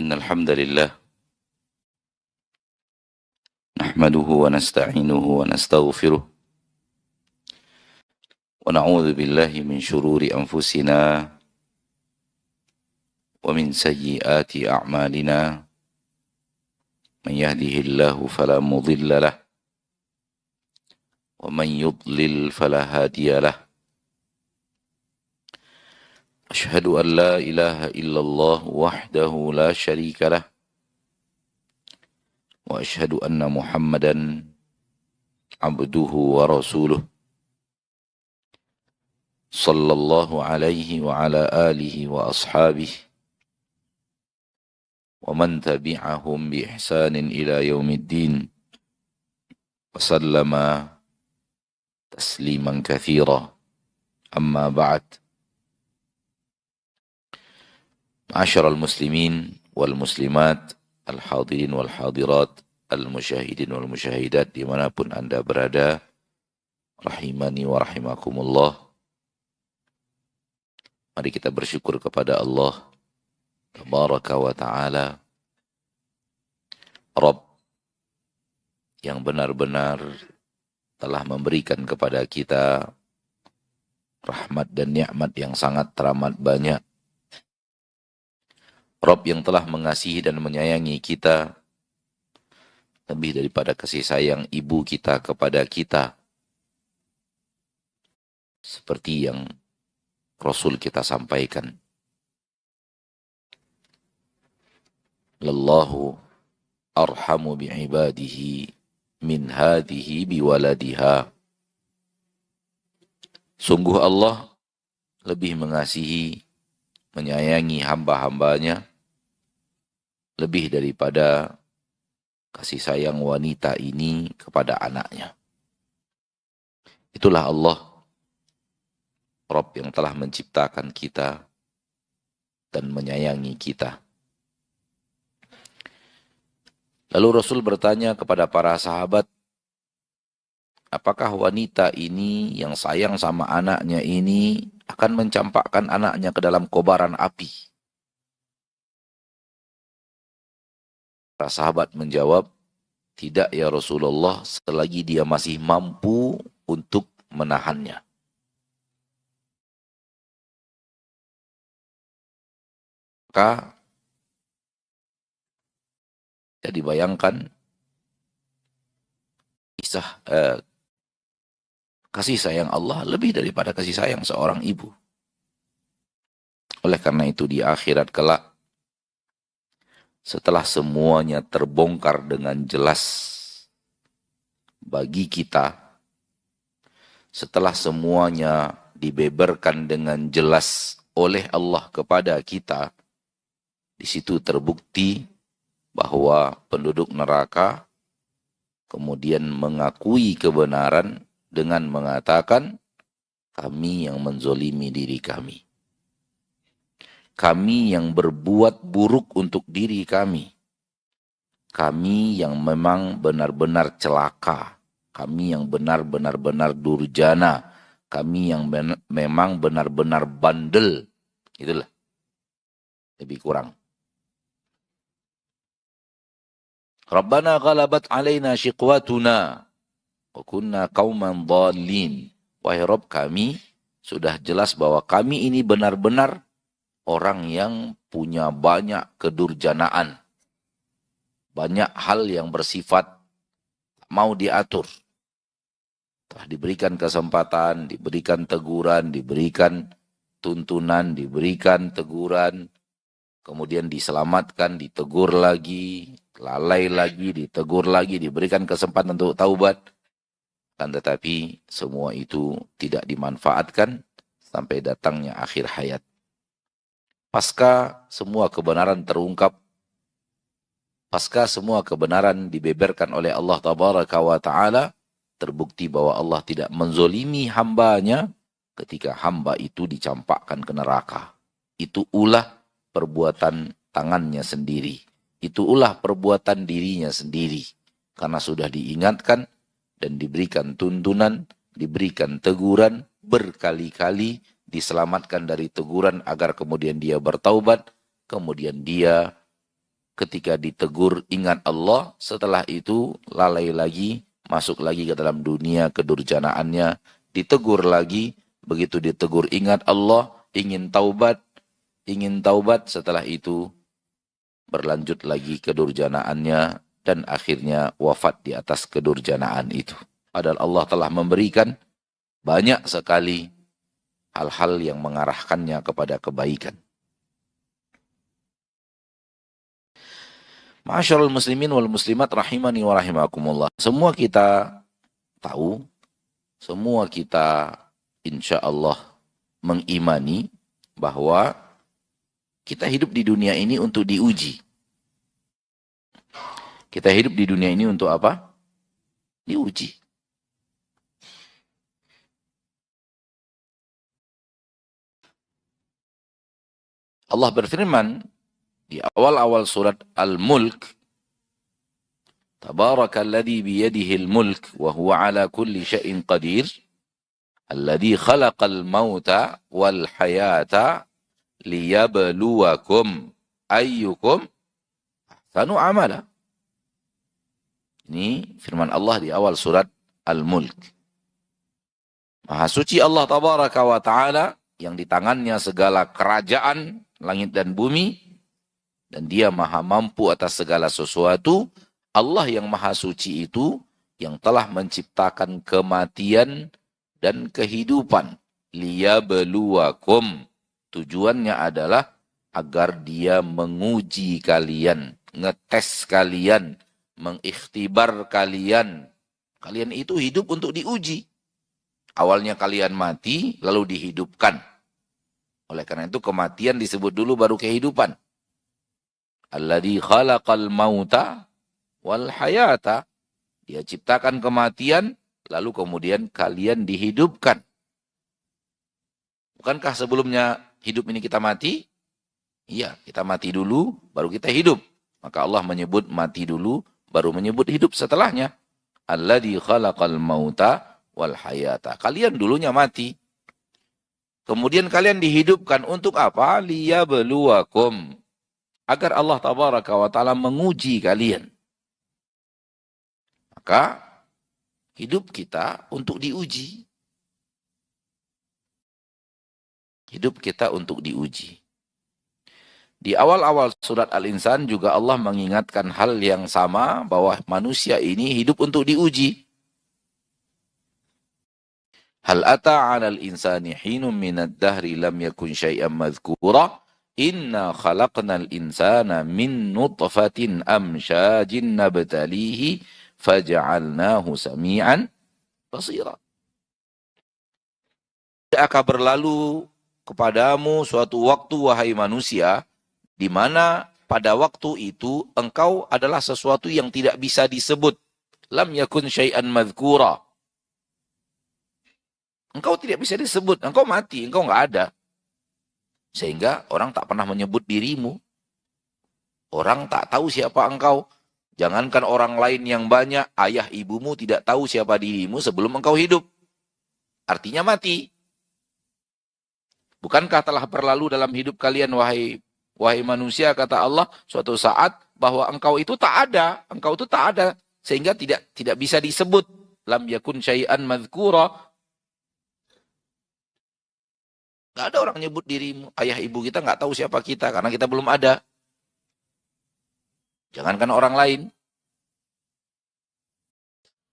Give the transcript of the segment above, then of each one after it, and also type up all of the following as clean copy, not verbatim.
إن الحمد لله نحمده ونستعينه ونستغفره ونعوذ بالله من شرور أنفسنا ومن سيئات أعمالنا من يهده الله فلا مضل له ومن يضلل فلا هادي له أشهد أن لا إله إلا الله وحده لا شريك له وأشهد أن محمدا عبده ورسوله صلى الله عليه وعلى آله وأصحابه ومن تبعهم بإحسان إلى يوم الدين وسلم تسليما كثيرا أما بعد معاشر المسلمين والmuslimat al-hadirin wal-hadirat al-musyahidin wal-musyahidat dimanapun anda berada, rahimani wa rahimakumullah. Mari kita bersyukur kepada Allah tabaraka wa ta'ala, Rabb yang benar-benar telah memberikan kepada kita rahmat dan nikmat yang sangat teramat banyak. Rabb yang telah mengasihi dan menyayangi kita lebih daripada kasih sayang ibu kita kepada kita. Seperti yang Rasul kita sampaikan. Lallahu arhamu bi'ibadihi min hadhihi biwaladiha. Sungguh Allah lebih mengasihi, menyayangi hamba-hambanya lebih daripada kasih sayang wanita ini kepada anaknya. Itulah Allah, Rabb yang telah menciptakan kita dan menyayangi kita. Lalu Rasul bertanya kepada para sahabat, apakah wanita ini yang sayang sama anaknya ini akan mencampakkan anaknya ke dalam kobaran api? Para sahabat menjawab, tidak ya Rasulullah, selagi dia masih mampu untuk menahannya. Maka jadi bayangkan kasih sayang Allah lebih daripada kasih sayang seorang ibu. Oleh karena itu di akhirat kelak, setelah semuanya terbongkar dengan jelas bagi kita, setelah semuanya dibeberkan dengan jelas oleh Allah kepada kita, di situ terbukti bahwa penduduk neraka kemudian mengakui kebenaran dengan mengatakan, kami yang menzolimi diri kami. Kami yang berbuat buruk untuk diri kami. Kami yang memang benar-benar celaka. Kami yang benar-benar durjana. Kami yang memang benar-benar bandel. Itulah. Lebih kurang. Rabbana ghalabat alaina syiqwatuna wa kunna qauman dhalin. Wahai Rabb, kami sudah jelas bahwa kami ini benar-benar orang yang punya banyak kedurjanaan. Banyak hal yang bersifat mau diatur. Telah diberikan kesempatan, diberikan teguran, diberikan tuntunan, diberikan teguran, kemudian diselamatkan, ditegur lagi, lalai lagi, ditegur lagi, diberikan kesempatan untuk taubat. Kan tetapi semua itu tidak dimanfaatkan sampai datangnya akhir hayat. Pasca semua kebenaran terungkap, pasca semua kebenaran dibeberkan oleh Allah tabaraka wa ta'ala, terbukti bahwa Allah tidak menzolimi hambanya ketika hamba itu dicampakkan ke neraka. Itu ulah perbuatan tangannya sendiri. Itu ulah perbuatan dirinya sendiri. Karena sudah diingatkan dan diberikan tuntunan, diberikan teguran berkali-kali, diselamatkan dari teguran agar kemudian dia bertaubat, kemudian dia ketika ditegur ingat Allah, setelah itu lalai lagi, masuk lagi ke dalam dunia kedurjanaannya, ditegur lagi, begitu ditegur ingat Allah, ingin taubat, setelah itu berlanjut lagi kedurjanaannya, dan akhirnya wafat di atas kedurjanaan itu. Padahal Allah telah memberikan banyak sekali hal-hal yang mengarahkannya kepada kebaikan. Ma'asyiral muslimin wal muslimat rahimani wa rahimakumullah. Semua kita tahu, semua kita insya Allah mengimani bahwa kita hidup di dunia ini untuk diuji. Kita hidup di dunia ini untuk apa? Diuji. Allah berfirman di awal-awal surat Al-Mulk, Tabarakalladzi biyadihil mulk wa huwa ala kulli syai'in qadir, alladzi khalaqal mauta wal hayata liyabluwakum ayyukum ahsanu amala. Ini firman Allah di awal surat Al-Mulk. Maha suci Allah tabaraka wa ta'ala yang di tangannya segala kerajaan langit dan bumi, dan dia maha mampu atas segala sesuatu. Allah yang maha suci itu yang telah menciptakan kematian dan kehidupan. Liyabluwakum. Tujuannya adalah agar dia menguji kalian, ngetes kalian, mengikhtibar kalian. Kalian itu hidup untuk diuji. Awalnya kalian mati, lalu dihidupkan. Oleh karena itu kematian disebut dulu baru kehidupan. Alladzi khalaqal mauta wal hayata. Dia ciptakan kematian, lalu kemudian kalian dihidupkan. Bukankah sebelumnya hidup ini kita mati? Iya, kita mati dulu, baru kita hidup. Maka Allah menyebut mati dulu, baru menyebut hidup setelahnya. Alladzi khalaqal mauta wal hayata. Kalian dulunya mati. Kemudian kalian dihidupkan untuk apa? Liyabluwakum. Agar Allah tabaraka wa ta'ala menguji kalian. Maka hidup kita untuk diuji. Hidup kita untuk diuji. Di awal-awal surat Al-Insan juga Allah mengingatkan hal yang sama, bahwa manusia ini hidup untuk diuji. Hal ata 'alal insani hinun minad dahri lam yakun syai'an madhkura. Inna khalaqnal insana min nutfatin amsyajin nabtalihi faja'alnahu sami'an basira. Tidak akan berlalu kepadamu suatu waktu, wahai manusia, di mana pada waktu itu engkau adalah sesuatu yang tidak bisa disebut. Lam yakun syai'an madhkura. Engkau tidak bisa disebut, engkau mati, engkau nggak ada. Sehingga orang tak pernah menyebut dirimu. Orang tak tahu siapa engkau. Jangankan orang lain yang banyak, ayah ibumu tidak tahu siapa dirimu sebelum engkau hidup. Artinya mati. Bukankah telah berlalu dalam hidup kalian, wahai manusia, kata Allah, suatu saat bahwa engkau itu tak ada. Engkau itu tak ada. Sehingga tidak bisa disebut. Lam yakun syai'an madhkura. Gak ada orang nyebut dirimu. Ayah ibu kita gak tahu siapa kita karena kita belum ada. Jangankan orang lain.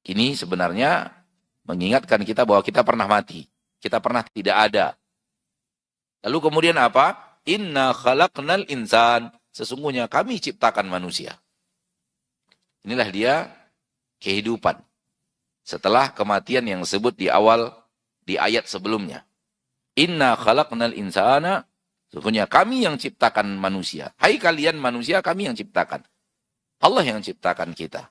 Ini sebenarnya mengingatkan kita bahwa kita pernah mati. Kita pernah tidak ada. Lalu kemudian apa? Inna khalaqnal insan. Sesungguhnya kami ciptakan manusia. Inilah dia kehidupan. Setelah kematian yang disebut di awal, di ayat sebelumnya. Inna khalaqnal insana. Sesungguhnya kami yang ciptakan manusia. Hai kalian manusia, kami yang ciptakan. Allah yang ciptakan kita.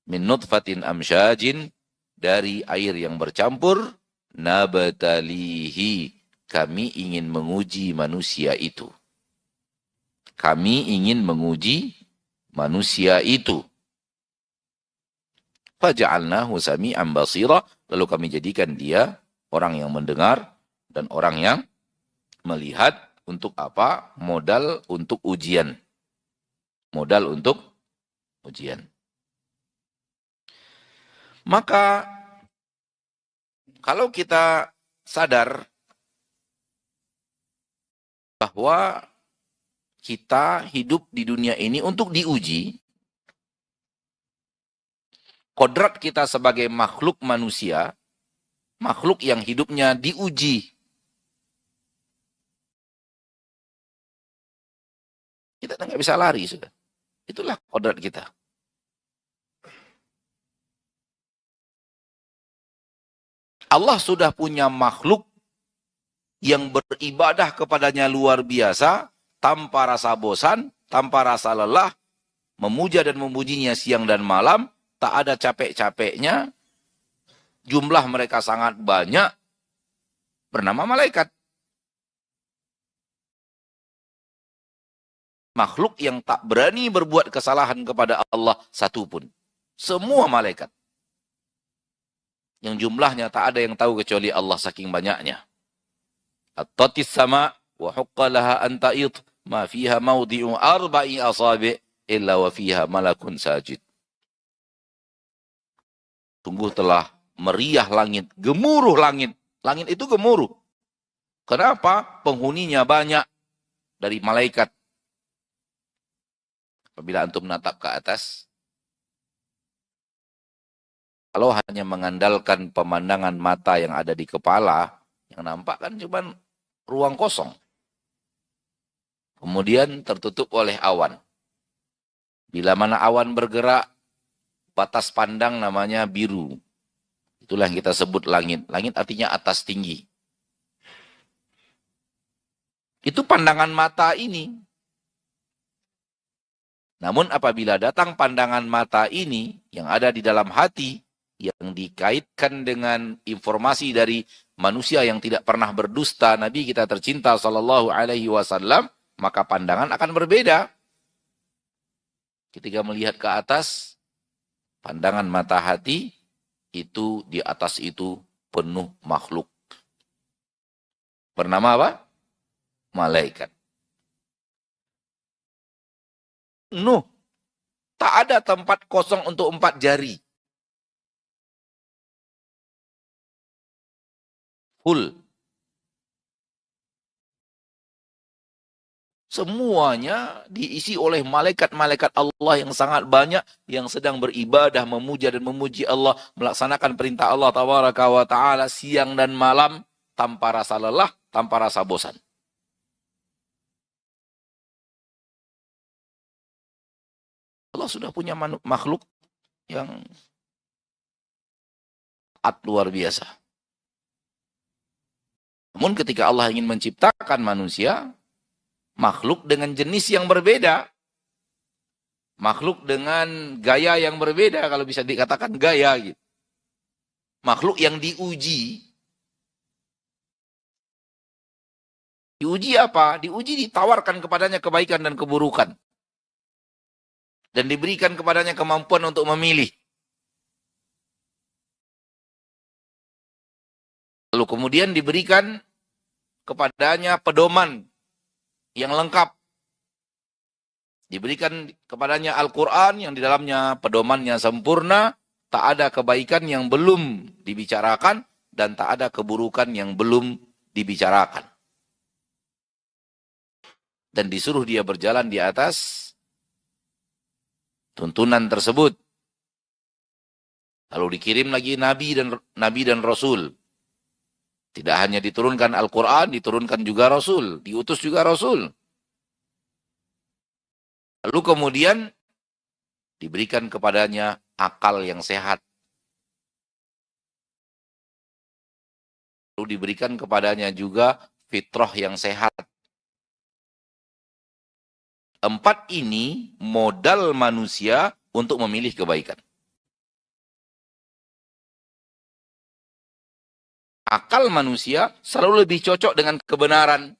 Min nutfatin amsyajin. Dari air yang bercampur. Nabtalihi. Kami ingin menguji manusia itu. Kami ingin menguji manusia itu. Faja'alnahu sami'an basira. Lalu kami jadikan dia orang yang mendengar dan orang yang melihat. Untuk apa? Modal untuk ujian. modal untuk ujian. Maka kalau kita sadar bahwa kita hidup di dunia ini untuk diuji, kodrat kita sebagai makhluk manusia, makhluk yang hidupnya diuji. Kita nggak bisa lari sudah. Itulah kodrat kita. Allah sudah punya makhluk yang beribadah kepadanya luar biasa, tanpa rasa bosan, tanpa rasa lelah, memuja dan memujinya siang dan malam, tak ada capek-capeknya, jumlah mereka sangat banyak, bernama malaikat. Makhluk yang tak berani berbuat kesalahan kepada Allah satupun. Semua malaikat. Yang jumlahnya tak ada yang tahu kecuali Allah saking banyaknya. At-tatis sama wa hukka laha an ta'id ma fiha mawdi'u arba'i asabi' illa wa fiha malakun sajid. Sungguh telah meriah langit, gemuruh langit. Langit itu gemuruh. Kenapa? Penghuninya banyak dari malaikat. Apabila antum menatap ke atas, kalau hanya mengandalkan pemandangan mata yang ada di kepala, yang nampak kan cuma ruang kosong. Kemudian tertutup oleh awan. Bila mana awan bergerak, batas pandang namanya biru. Itulah yang kita sebut langit. Langit artinya atas tinggi. Itu pandangan mata ini. Namun apabila datang pandangan mata ini yang ada di dalam hati, yang dikaitkan dengan informasi dari manusia yang tidak pernah berdusta, Nabi kita tercinta sallallahu alaihi wasallam, maka pandangan akan berbeda. Ketika melihat ke atas, pandangan mata hati itu di atas itu penuh makhluk. Bernama apa? Malaikat. Nuh, tak ada tempat kosong untuk 4 jari. Full. Semuanya diisi oleh malaikat-malaikat Allah yang sangat banyak, yang sedang beribadah, memuja dan memuji Allah, melaksanakan perintah Allah tabaraka wa ta'ala siang dan malam, tanpa rasa lelah, tanpa rasa bosan. Allah sudah punya makhluk yang luar biasa. Namun ketika Allah ingin menciptakan manusia, makhluk dengan jenis yang berbeda, makhluk dengan gaya yang berbeda, kalau bisa dikatakan gaya gitu. Makhluk yang diuji. Diuji apa? Diuji ditawarkan kepadanya kebaikan dan keburukan. Dan diberikan kepadanya kemampuan untuk memilih. Lalu kemudian diberikan kepadanya pedoman yang lengkap. Diberikan kepadanya Al-Quran yang di dalamnya pedomannya sempurna, tak ada kebaikan yang belum dibicarakan, dan tak ada keburukan yang belum dibicarakan. Dan disuruh dia berjalan di atas tuntunan tersebut. Lalu dikirim lagi Nabi dan Rasul. Tidak hanya diturunkan Al-Quran, diturunkan juga Rasul. Diutus juga Rasul. Lalu kemudian diberikan kepadanya akal yang sehat. Lalu diberikan kepadanya juga fitrah yang sehat. 4 ini modal manusia untuk memilih kebaikan. Akal manusia selalu lebih cocok dengan kebenaran.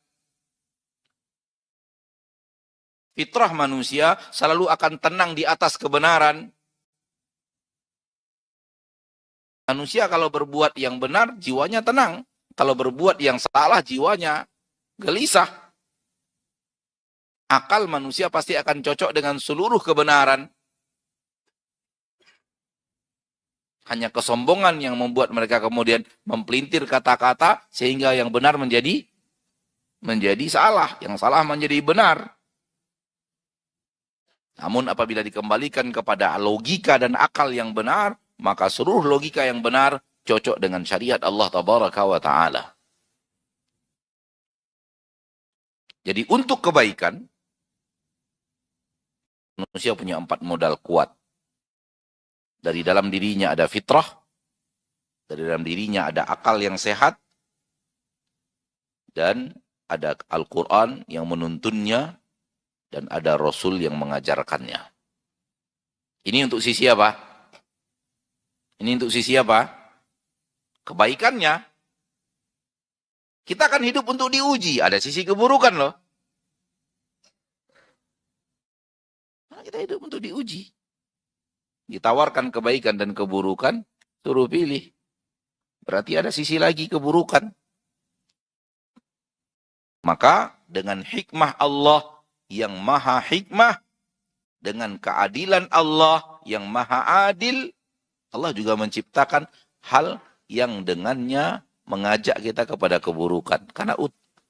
Fitrah manusia selalu akan tenang di atas kebenaran. Manusia kalau berbuat yang benar, jiwanya tenang. Kalau berbuat yang salah, jiwanya gelisah. akal manusia pasti akan cocok dengan seluruh kebenaran. Hanya kesombongan yang membuat mereka kemudian mempelintir kata-kata sehingga yang benar menjadi salah, yang salah menjadi benar. Namun apabila dikembalikan kepada logika dan akal yang benar, maka seluruh logika yang benar cocok dengan syariat Allah Tabaraka wa Ta'ala. Jadi untuk kebaikan, manusia punya 4 modal kuat. Dari dalam dirinya ada fitrah, dari dalam dirinya ada akal yang sehat, dan ada Al-Quran yang menuntunnya, dan ada Rasul yang mengajarkannya. Ini untuk sisi apa? Ini untuk sisi apa? Kebaikannya. Kita akan hidup untuk diuji. Ada sisi keburukan loh. Kita hidup untuk diuji. Ditawarkan kebaikan dan keburukan, suruh pilih. Berarti ada sisi lagi keburukan. Maka dengan hikmah Allah yang maha hikmah, dengan keadilan Allah yang maha adil, Allah juga menciptakan hal yang dengannya mengajak kita kepada keburukan. Karena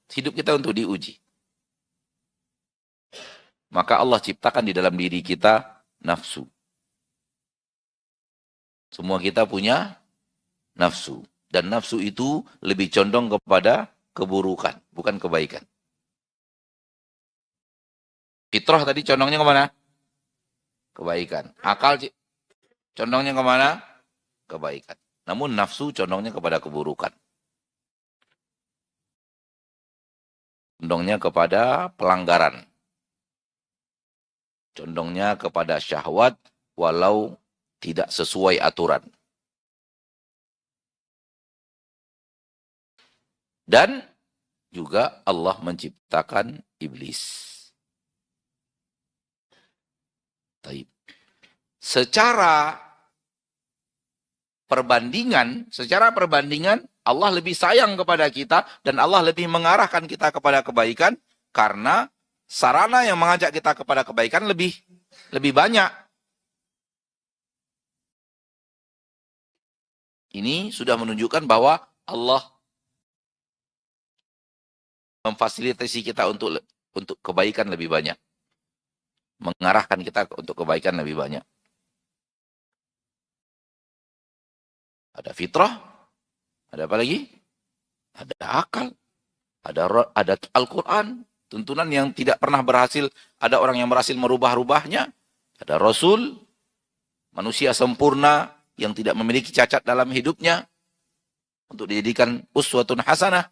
hidup kita untuk diuji. Maka Allah ciptakan di dalam diri kita nafsu. Semua kita punya nafsu. Dan nafsu itu lebih condong kepada keburukan, bukan kebaikan. Fitrah tadi condongnya kemana? Kebaikan. Akal condongnya kemana? Kebaikan. Namun nafsu condongnya kepada keburukan. Condongnya kepada pelanggaran. Condongnya kepada syahwat walau tidak sesuai aturan. Dan juga Allah menciptakan iblis. Taib. Secara perbandingan Allah lebih sayang kepada kita dan Allah lebih mengarahkan kita kepada kebaikan karena sarana yang mengajak kita kepada kebaikan lebih banyak. Ini sudah menunjukkan bahwa Allah memfasilitasi kita untuk kebaikan lebih banyak. Mengarahkan kita untuk kebaikan lebih banyak. Ada fitrah, ada apa lagi? Ada akal, ada Al-Quran, tuntunan yang tidak pernah berhasil, ada orang yang berhasil merubah-rubahnya, ada Rasul, manusia sempurna yang tidak memiliki cacat dalam hidupnya, untuk dijadikan uswatun hasanah.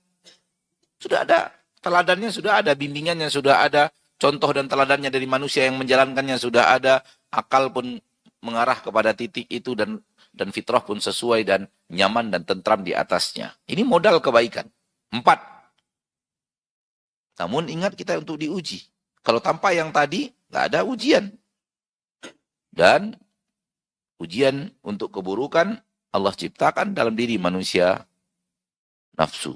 Sudah ada teladannya, sudah ada bimbingannya, sudah ada contoh dan teladannya dari manusia yang menjalankannya, sudah ada akal pun mengarah kepada titik itu dan fitrah pun sesuai dan nyaman dan tentram di atasnya. Ini modal kebaikan. 4. Namun ingat kita untuk diuji. Kalau tanpa yang tadi, nggak ada ujian. Dan ujian untuk keburukan Allah ciptakan dalam diri manusia nafsu.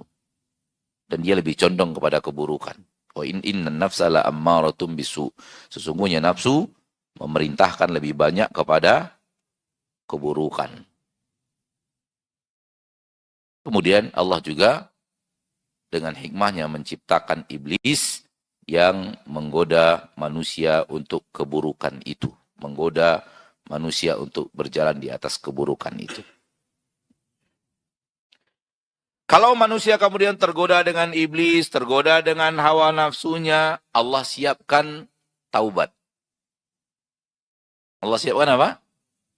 Dan dia lebih condong kepada keburukan. Wa inna nafsa la ammaratum bisu. Sesungguhnya nafsu memerintahkan lebih banyak kepada keburukan. Kemudian Allah juga dengan hikmahnya menciptakan iblis yang menggoda manusia untuk keburukan itu. Menggoda manusia untuk berjalan di atas keburukan itu. Kalau manusia kemudian tergoda dengan iblis, tergoda dengan hawa nafsunya, Allah siapkan taubat. Allah siapkan apa?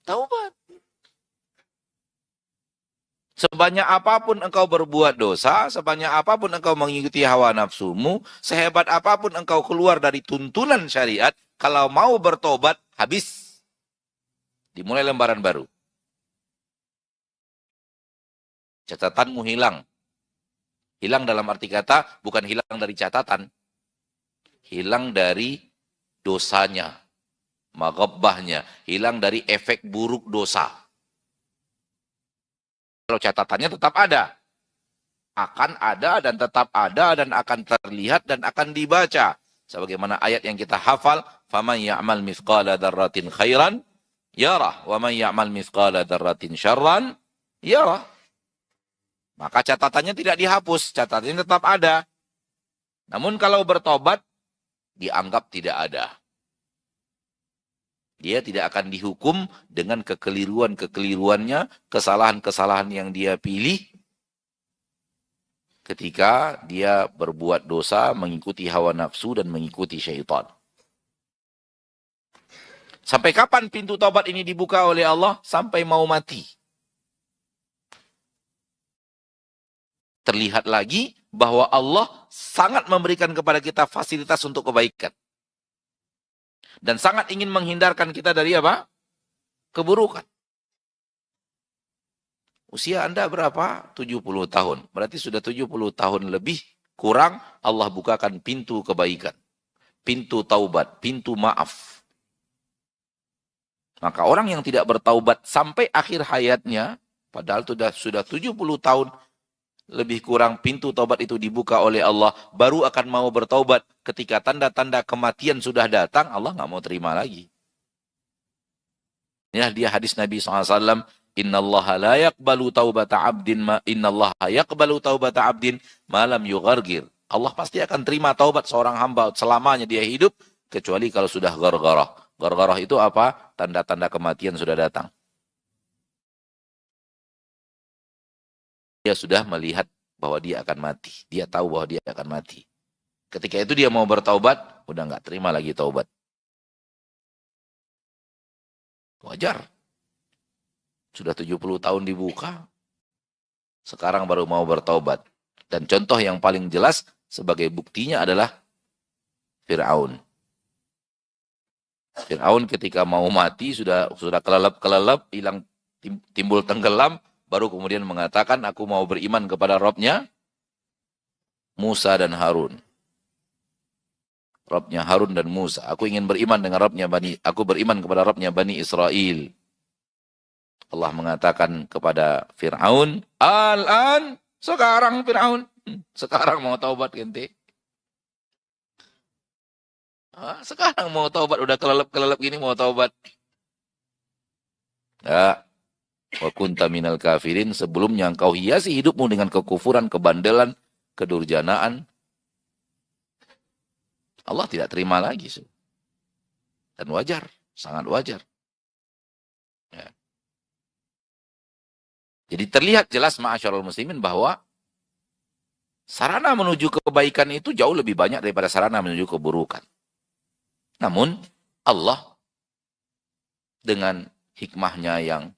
Taubat. Sebanyak apapun engkau berbuat dosa, sebanyak apapun engkau mengikuti hawa nafsumu, sehebat apapun engkau keluar dari tuntunan syariat, kalau mau bertobat, habis. Dimulai lembaran baru. Catatanmu hilang. Hilang dalam arti kata, bukan hilang dari catatan. Hilang dari dosanya, maghabbahnya, hilang dari efek buruk dosa. Kalau catatannya tetap ada. Akan ada dan tetap ada dan akan terlihat dan akan dibaca. Sebagaimana ayat yang kita hafal, "Faman ya'mal mithqala dzarratin khairan yarah, wa man ya'mal mithqala dzarratin syarran yarah." Maka catatannya tidak dihapus, catatannya tetap ada. Namun kalau bertobat, dianggap tidak ada. Dia tidak akan dihukum dengan kekeliruan-kekeliruannya, kesalahan-kesalahan yang dia pilih ketika dia berbuat dosa, mengikuti hawa nafsu dan mengikuti syaitan. Sampai kapan pintu taubat ini dibuka oleh Allah? Sampai mau mati. Terlihat lagi bahwa Allah sangat memberikan kepada kita fasilitas untuk kebaikan. Dan sangat ingin menghindarkan kita dari apa? Keburukan. Usia Anda berapa? 70 tahun. Berarti sudah 70 tahun lebih kurang Allah bukakan pintu kebaikan. Pintu taubat, pintu maaf. Maka orang yang tidak bertaubat sampai akhir hayatnya, padahal sudah 70 tahun lebih kurang pintu taubat itu dibuka oleh Allah, baru akan mau bertaubat ketika tanda-tanda kematian sudah datang, Allah nggak mau terima lagi. Inilah dia hadis Nabi SAW, "Innallaha la yaqbalu taubata 'abdin innallaha yaqbalu taubata 'abdin ma lam yughargir." Allah pasti akan terima taubat seorang hamba selamanya dia hidup, kecuali kalau sudah gargarah. Gargarah itu apa? Tanda-tanda kematian sudah datang. Dia sudah melihat bahwa dia akan mati. Dia tahu bahwa dia akan mati. Ketika itu dia mau bertaubat, udah nggak terima lagi taubat. Wajar. Sudah 70 tahun dibuka, sekarang baru mau bertaubat. Dan contoh yang paling jelas sebagai buktinya adalah Fir'aun. Fir'aun ketika mau mati sudah kelelep, hilang, timbul tenggelam, baru kemudian mengatakan, aku mau beriman kepada Robnya Musa dan Harun. Robnya Harun dan Musa. Aku ingin beriman dengan aku beriman kepada Robnya Bani Israel. Allah mengatakan kepada Fir'aun, Al-an, sekarang Fir'aun, sekarang mau taubat ente. Sekarang mau taubat, udah kelelep gini mau taubat. Ya. Wa kunta minal kafirin, sebelumnya engkau hiasi hidupmu dengan kekufuran, kebandelan, kedurjanaan. Allah tidak terima lagi. Dan wajar, sangat wajar. Ya. Jadi terlihat jelas ma'asyarul muslimin bahwa sarana menuju kebaikan itu jauh lebih banyak daripada sarana menuju keburukan. Namun Allah dengan hikmahnya yang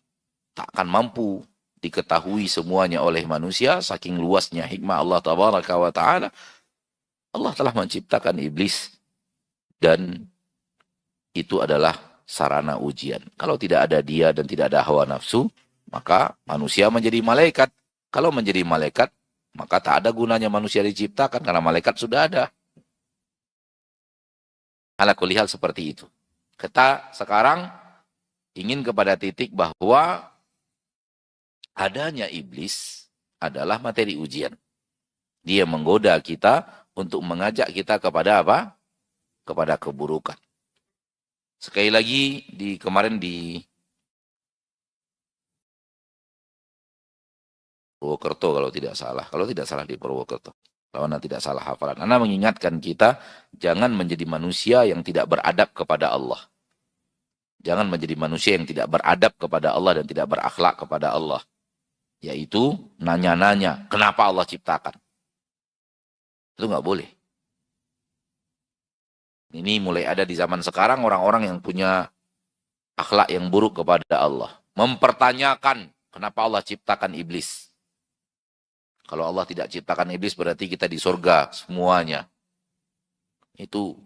tak akan mampu diketahui semuanya oleh manusia, saking luasnya hikmah Allah tabaraka wa ta'ala, Allah telah menciptakan iblis dan itu adalah sarana ujian. Kalau tidak ada dia dan tidak ada hawa nafsu, maka manusia menjadi malaikat. Kalau menjadi malaikat, maka tak ada gunanya manusia diciptakan karena malaikat sudah ada. Ala kulli hal seperti itu. Kita sekarang ingin kepada titik bahwa adanya iblis adalah materi ujian. Dia menggoda kita untuk mengajak kita kepada apa? Kepada keburukan. Sekali lagi kemarin di Purwokerto kalau tidak salah. Kalau tidak salah di Purwokerto. Kalau Anda tidak salah hafalan. Anda mengingatkan kita jangan menjadi manusia yang tidak beradab kepada Allah. Jangan menjadi manusia yang tidak beradab kepada Allah dan tidak berakhlak kepada Allah. Yaitu nanya-nanya, kenapa Allah ciptakan? Itu nggak boleh. Ini mulai ada di zaman sekarang orang-orang yang punya akhlak yang buruk kepada Allah. Mempertanyakan kenapa Allah ciptakan iblis. Kalau Allah tidak ciptakan iblis berarti kita di surga semuanya. Itu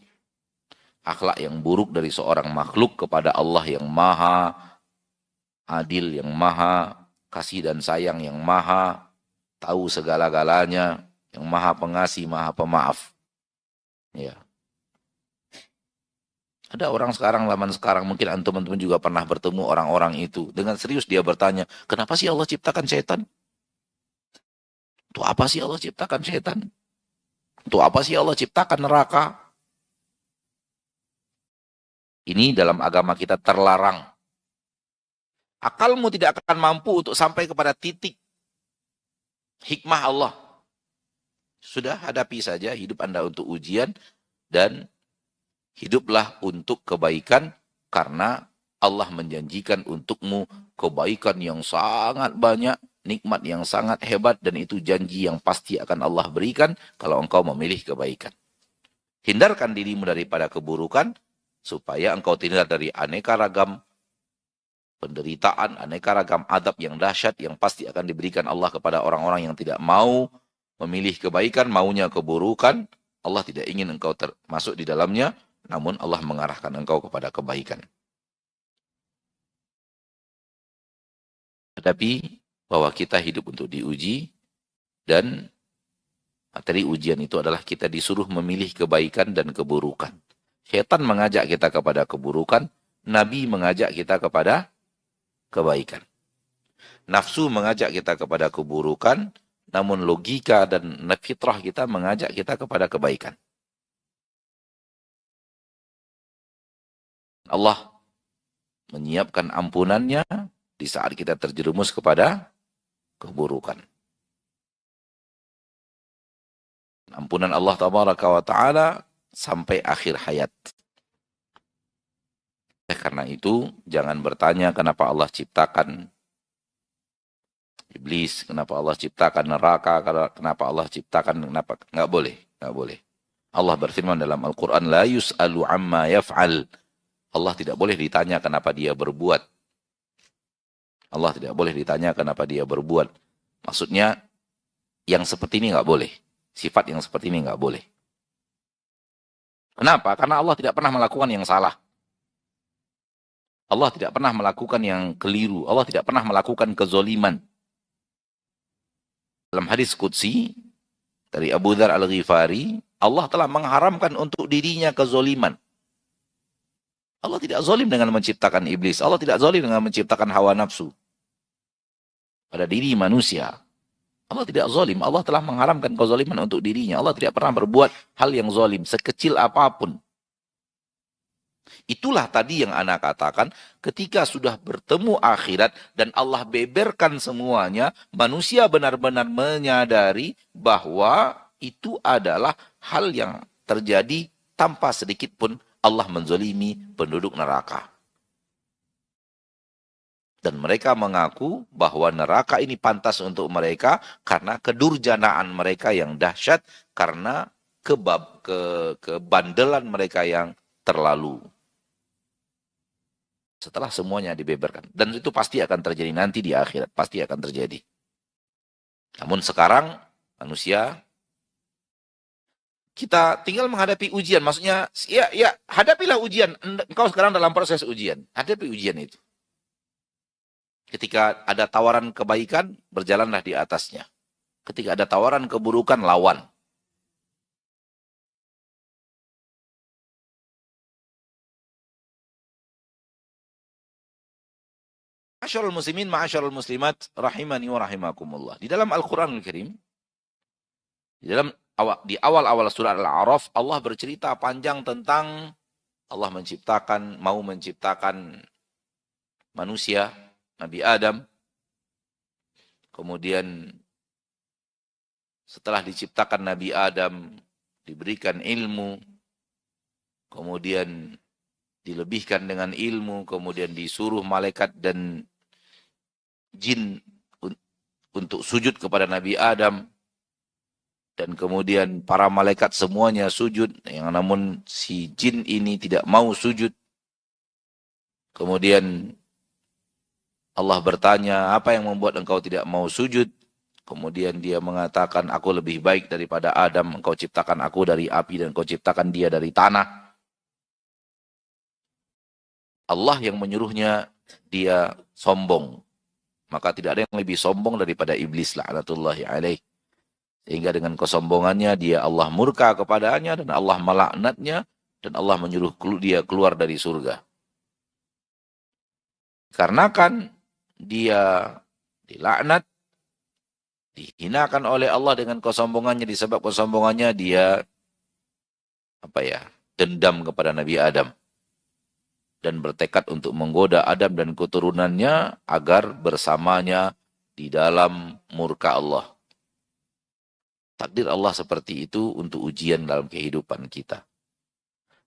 akhlak yang buruk dari seorang makhluk kepada Allah yang maha adil, yang maha kasih dan sayang, yang maha tahu segala-galanya, yang maha pengasih, maha pemaaf. Ya. Ada orang sekarang, zaman sekarang, mungkin antum-antum juga pernah bertemu orang-orang itu. Dengan serius dia bertanya, kenapa sih Allah ciptakan setan? Untuk apa sih Allah ciptakan setan? Untuk apa sih Allah ciptakan neraka? Ini dalam agama kita terlarang. Akalmu tidak akan mampu untuk sampai kepada titik hikmah Allah. Sudah hadapi saja hidup Anda untuk ujian dan hiduplah untuk kebaikan karena Allah menjanjikan untukmu kebaikan yang sangat banyak, nikmat yang sangat hebat dan itu janji yang pasti akan Allah berikan kalau engkau memilih kebaikan. Hindarkan dirimu daripada keburukan supaya engkau terhindar dari aneka ragam penderitaan, aneka ragam adab yang dahsyat yang pasti akan diberikan Allah kepada orang-orang yang tidak mau memilih kebaikan, maunya keburukan. Allah tidak ingin engkau termasuk di dalamnya, namun Allah mengarahkan engkau kepada kebaikan. Tetapi bahwa kita hidup untuk diuji dan materi ujian itu adalah kita disuruh memilih kebaikan dan keburukan. Syaitan mengajak kita kepada keburukan, Nabi mengajak kita kepada kebaikan. Nafsu mengajak kita kepada keburukan, namun logika dan fitrah kita mengajak kita kepada kebaikan. Allah menyiapkan ampunannya di saat kita terjerumus kepada keburukan. Ampunan Allah tabaraka wa ta'ala sampai akhir hayat. Karena itu, jangan bertanya kenapa Allah ciptakan iblis, kenapa Allah ciptakan neraka, kenapa Allah ciptakan, kenapa. Nggak boleh, nggak boleh. Allah berfirman dalam Al-Quran, La yus'alu amma yaf'al. Allah tidak boleh ditanya kenapa dia berbuat. Allah tidak boleh ditanya kenapa dia berbuat. Maksudnya, yang seperti ini nggak boleh. Sifat yang seperti ini nggak boleh. Kenapa? Karena Allah tidak pernah melakukan yang salah. Allah tidak pernah melakukan yang keliru. Allah tidak pernah melakukan kezoliman. Dalam hadis Qudsi dari Abu Dzar Al-Ghifari, Allah telah mengharamkan untuk dirinya kezoliman. Allah tidak zolim dengan menciptakan iblis. Allah tidak zolim dengan menciptakan hawa nafsu pada diri manusia. Allah tidak zolim. Allah telah mengharamkan kezoliman untuk dirinya. Allah tidak pernah berbuat hal yang zolim, sekecil apapun. Itulah tadi yang ana katakan, ketika sudah bertemu akhirat dan Allah beberkan semuanya, manusia benar-benar menyadari bahwa itu adalah hal yang terjadi tanpa sedikit pun Allah menzolimi penduduk neraka. Dan mereka mengaku bahwa neraka ini pantas untuk mereka karena kedurjanaan mereka yang dahsyat, karena kebandelan mereka yang terlalu. Setelah semuanya dibeberkan. Dan itu pasti akan terjadi nanti di akhirat. Pasti akan terjadi. Namun sekarang manusia, kita tinggal menghadapi ujian. Maksudnya, ya hadapilah ujian. Engkau sekarang dalam proses ujian. Hadapi ujian itu. Ketika ada tawaran kebaikan, berjalanlah di atasnya. Ketika ada tawaran keburukan, lawan. Ma'asyarul muslimin, ma'asyarul muslimat, rahimani wa rahimakumullah. Di dalam Al-Quran Al-Karim, di awal-awal surah Al-A'raf, Allah bercerita panjang tentang Allah mau menciptakan manusia, Nabi Adam. Kemudian setelah diciptakan Nabi Adam, diberikan ilmu, kemudian dilebihkan dengan ilmu, kemudian disuruh malaikat dan jin untuk sujud kepada Nabi Adam, dan kemudian para malaikat semuanya sujud, yang namun si jin ini tidak mau sujud. Kemudian Allah bertanya, apa yang membuat engkau tidak mau sujud? Kemudian dia mengatakan, aku lebih baik daripada Adam, engkau ciptakan aku dari api dan engkau ciptakan dia dari tanah. Allah yang menyuruhnya, dia sombong. Maka tidak ada yang lebih sombong daripada iblis, la'natullahi alaih. Sehingga dengan kesombongannya Allah murka kepadanya dan Allah melaknatnya dan Allah menyuruh dia keluar dari surga. Karena kan dia dilaknat, dihinakan oleh Allah dengan kesombongannya, disebab kesombongannya dia dendam kepada Nabi Adam. dan bertekad untuk menggoda Adam dan keturunannya agar bersamanya di dalam murka Allah. Takdir Allah seperti itu untuk ujian dalam kehidupan kita.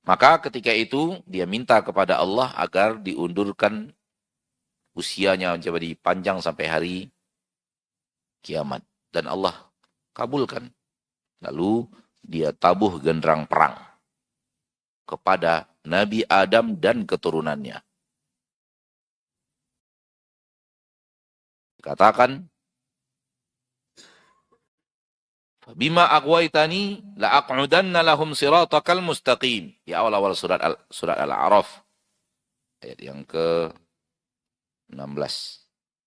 Maka ketika itu dia minta kepada Allah agar diundurkan usianya menjadi panjang sampai hari kiamat. Dan Allah kabulkan. Lalu dia tabuh genderang perang kepada Nabi Adam dan keturunannya. Katakan, bima aghwaytani la aq'udanna lahum siratakal mustaqim. Di awal-awal surat Al-A'raf ayat yang ke-16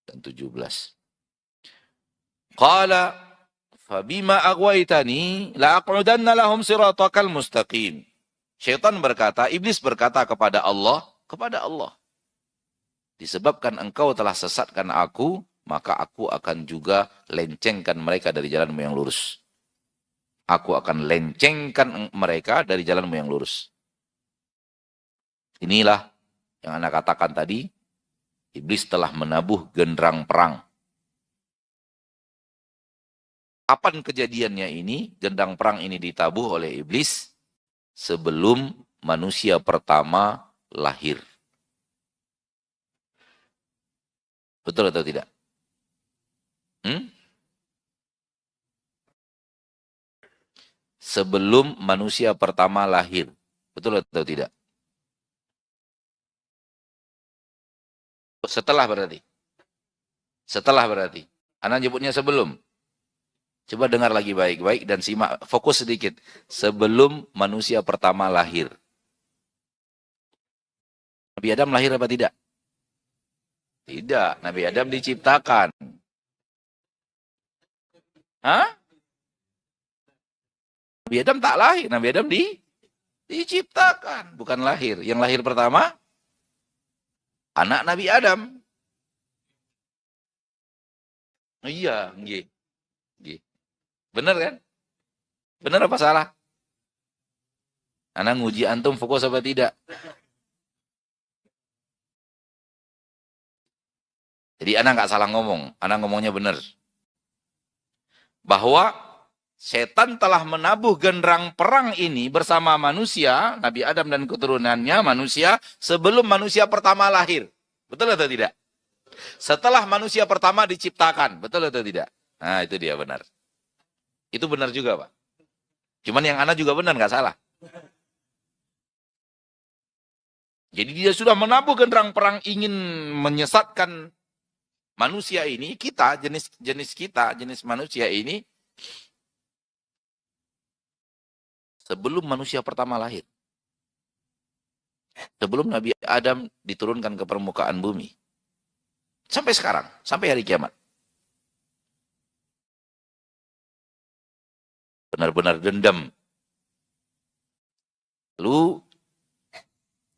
dan 17. Qala fabima aghwaytani la aq'udanna lahum siratakal mustaqim. Syaitan berkata, iblis berkata kepada Allah, disebabkan engkau telah sesatkan aku, maka aku akan juga lencengkan mereka dari jalanmu yang lurus. Aku akan lencengkan mereka dari jalanmu yang lurus. Inilah yang Anda katakan tadi, iblis telah menabuh genderang perang. Kapan kejadiannya ini? Genderang perang ini ditabuh oleh iblis sebelum manusia pertama lahir. Betul atau tidak? Sebelum manusia pertama lahir. Betul atau tidak? Setelah berarti. Setelah berarti. Anda nyebutnya sebelum. Coba dengar lagi baik-baik dan simak. Fokus sedikit. Sebelum manusia pertama lahir. Nabi Adam lahir apa tidak? Tidak. Nabi Adam diciptakan. Hah? Nabi Adam tak lahir. Nabi Adam diciptakan. Bukan lahir. Yang lahir pertama, anak Nabi Adam. Iya. Nggih. Benar kan? Benar apa salah? Anak nguji antum fokus apa tidak? Jadi anak nggak salah ngomong. Anak ngomongnya benar. Bahwa setan telah menabuh genderang perang ini bersama manusia, Nabi Adam dan keturunannya manusia, sebelum manusia pertama lahir. Betul atau tidak? Setelah manusia pertama diciptakan. Betul atau tidak? Nah, itu dia benar. Itu benar juga, Pak. Cuman yang anak juga benar, nggak salah. Jadi dia sudah menabuh genderang perang ingin menyesatkan manusia ini, kita, jenis manusia ini, sebelum manusia pertama lahir. Sebelum Nabi Adam diturunkan ke permukaan bumi. Sampai sekarang, sampai hari kiamat. Benar-benar dendam. Lalu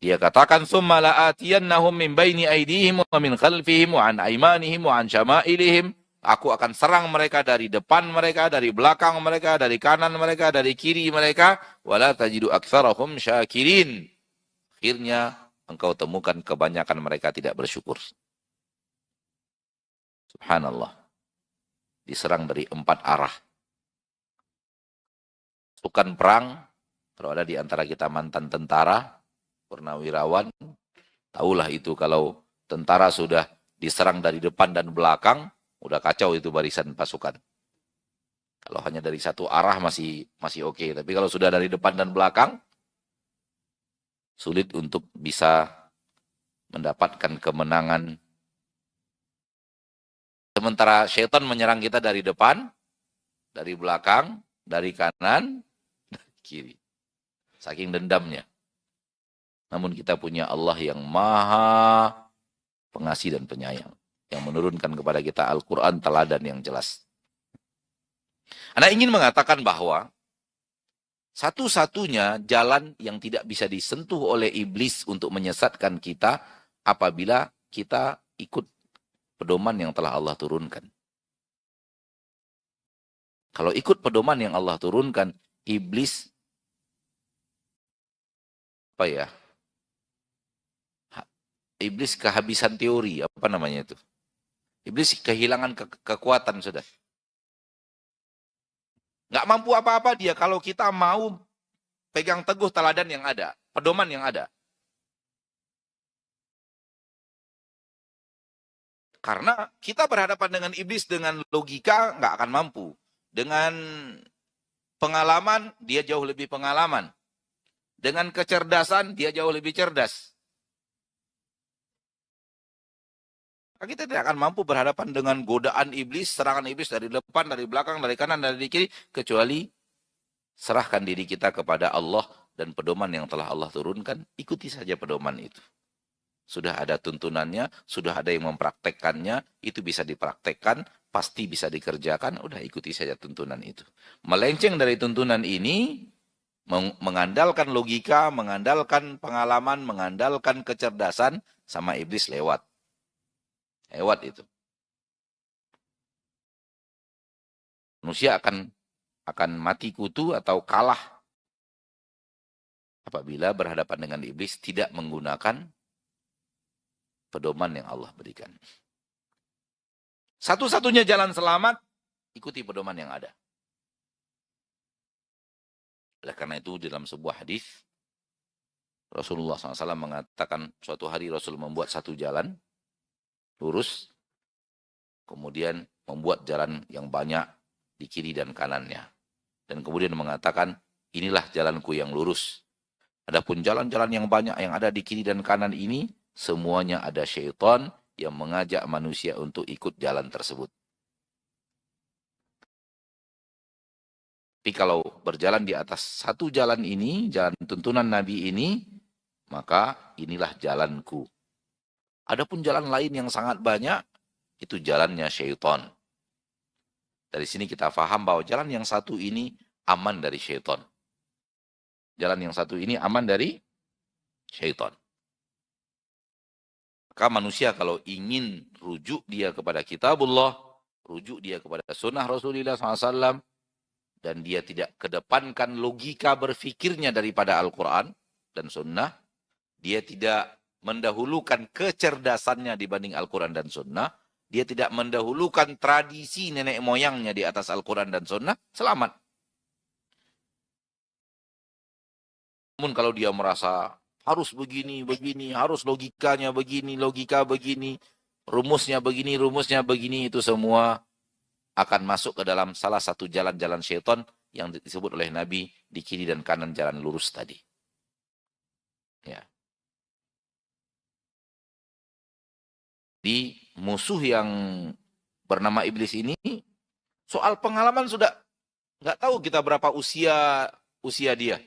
dia katakan, "Tsumma la'atiyannahum min baini aydihim wa min khalfihim wa an aymanihim wa an syama'ilihim." Aku akan serang mereka dari depan mereka, dari belakang mereka, dari kanan mereka, dari kiri mereka. Wala tajidu aktsarahum syakirin. Akhirnya engkau temukan kebanyakan mereka tidak bersyukur. Subhanallah. Diserang dari 4 arah. Pasukan perang, kalau ada di antara kita mantan tentara, purnawirawan, tahulah itu kalau tentara sudah diserang dari depan dan belakang, udah kacau itu barisan pasukan. Kalau hanya dari satu arah masih oke, tapi kalau sudah dari depan dan belakang, sulit untuk bisa mendapatkan kemenangan. Sementara syaitan menyerang kita dari depan, dari belakang, dari kanan, kiri. Saking dendamnya. Namun kita punya Allah yang maha pengasih dan penyayang. Yang menurunkan kepada kita Al-Quran teladan yang jelas. Anda ingin mengatakan bahwa satu-satunya jalan yang tidak bisa disentuh oleh iblis untuk menyesatkan kita apabila kita ikut pedoman yang telah Allah turunkan. Kalau ikut pedoman yang Allah turunkan, iblis iblis kehabisan teori, apa namanya itu? Iblis kehilangan kekuatan sudah. Nggak mampu apa-apa dia kalau kita mau pegang teguh teladan yang ada, pedoman yang ada. Karena kita berhadapan dengan iblis dengan logika nggak akan mampu. Dengan pengalaman, dia jauh lebih pengalaman. Dengan kecerdasan, dia jauh lebih cerdas. Kita tidak akan mampu berhadapan dengan godaan iblis, serangan iblis dari depan, dari belakang, dari kanan, dari kiri, kecuali serahkan diri kita kepada Allah dan pedoman yang telah Allah turunkan, ikuti saja pedoman itu. Sudah ada tuntunannya, sudah ada yang mempraktekkannya, itu bisa dipraktekkan, pasti bisa dikerjakan, udah ikuti saja tuntunan itu. Melenceng dari tuntunan ini, mengandalkan logika, mengandalkan pengalaman, mengandalkan kecerdasan, sama iblis lewat. Lewat itu. Manusia akan mati kutu atau kalah apabila berhadapan dengan iblis tidak menggunakan pedoman yang Allah berikan. Satu-satunya jalan selamat, ikuti pedoman yang ada. Oleh karena itu dalam sebuah hadis Rasulullah SAW mengatakan suatu hari Rasul membuat satu jalan lurus, kemudian membuat jalan yang banyak di kiri dan kanannya. Dan kemudian mengatakan, inilah jalanku yang lurus. Adapun jalan-jalan yang banyak yang ada di kiri dan kanan ini, semuanya ada syaitan yang mengajak manusia untuk ikut jalan tersebut. Tapi kalau berjalan di atas satu jalan ini, jalan tuntunan Nabi ini, maka inilah jalanku. Adapun jalan lain yang sangat banyak, itu jalannya syaitan. Dari sini kita paham bahwa jalan yang satu ini aman dari syaitan. Jalan yang satu ini aman dari syaitan. Maka manusia kalau ingin rujuk dia kepada kitabullah, rujuk dia kepada sunnah Rasulullah SAW, dan dia tidak kedepankan logika berfikirnya daripada Al-Quran dan sunnah, dia tidak mendahulukan kecerdasannya dibanding Al-Quran dan sunnah, dia tidak mendahulukan tradisi nenek moyangnya di atas Al-Quran dan sunnah, selamat. Namun kalau dia merasa harus begini, harus logikanya begini, logika begini, rumusnya begini, itu semua akan masuk ke dalam salah satu jalan-jalan syaitan yang disebut oleh Nabi di kiri dan kanan jalan lurus tadi. Ya. Di musuh yang bernama iblis ini, soal pengalaman sudah nggak tahu kita berapa usia dia.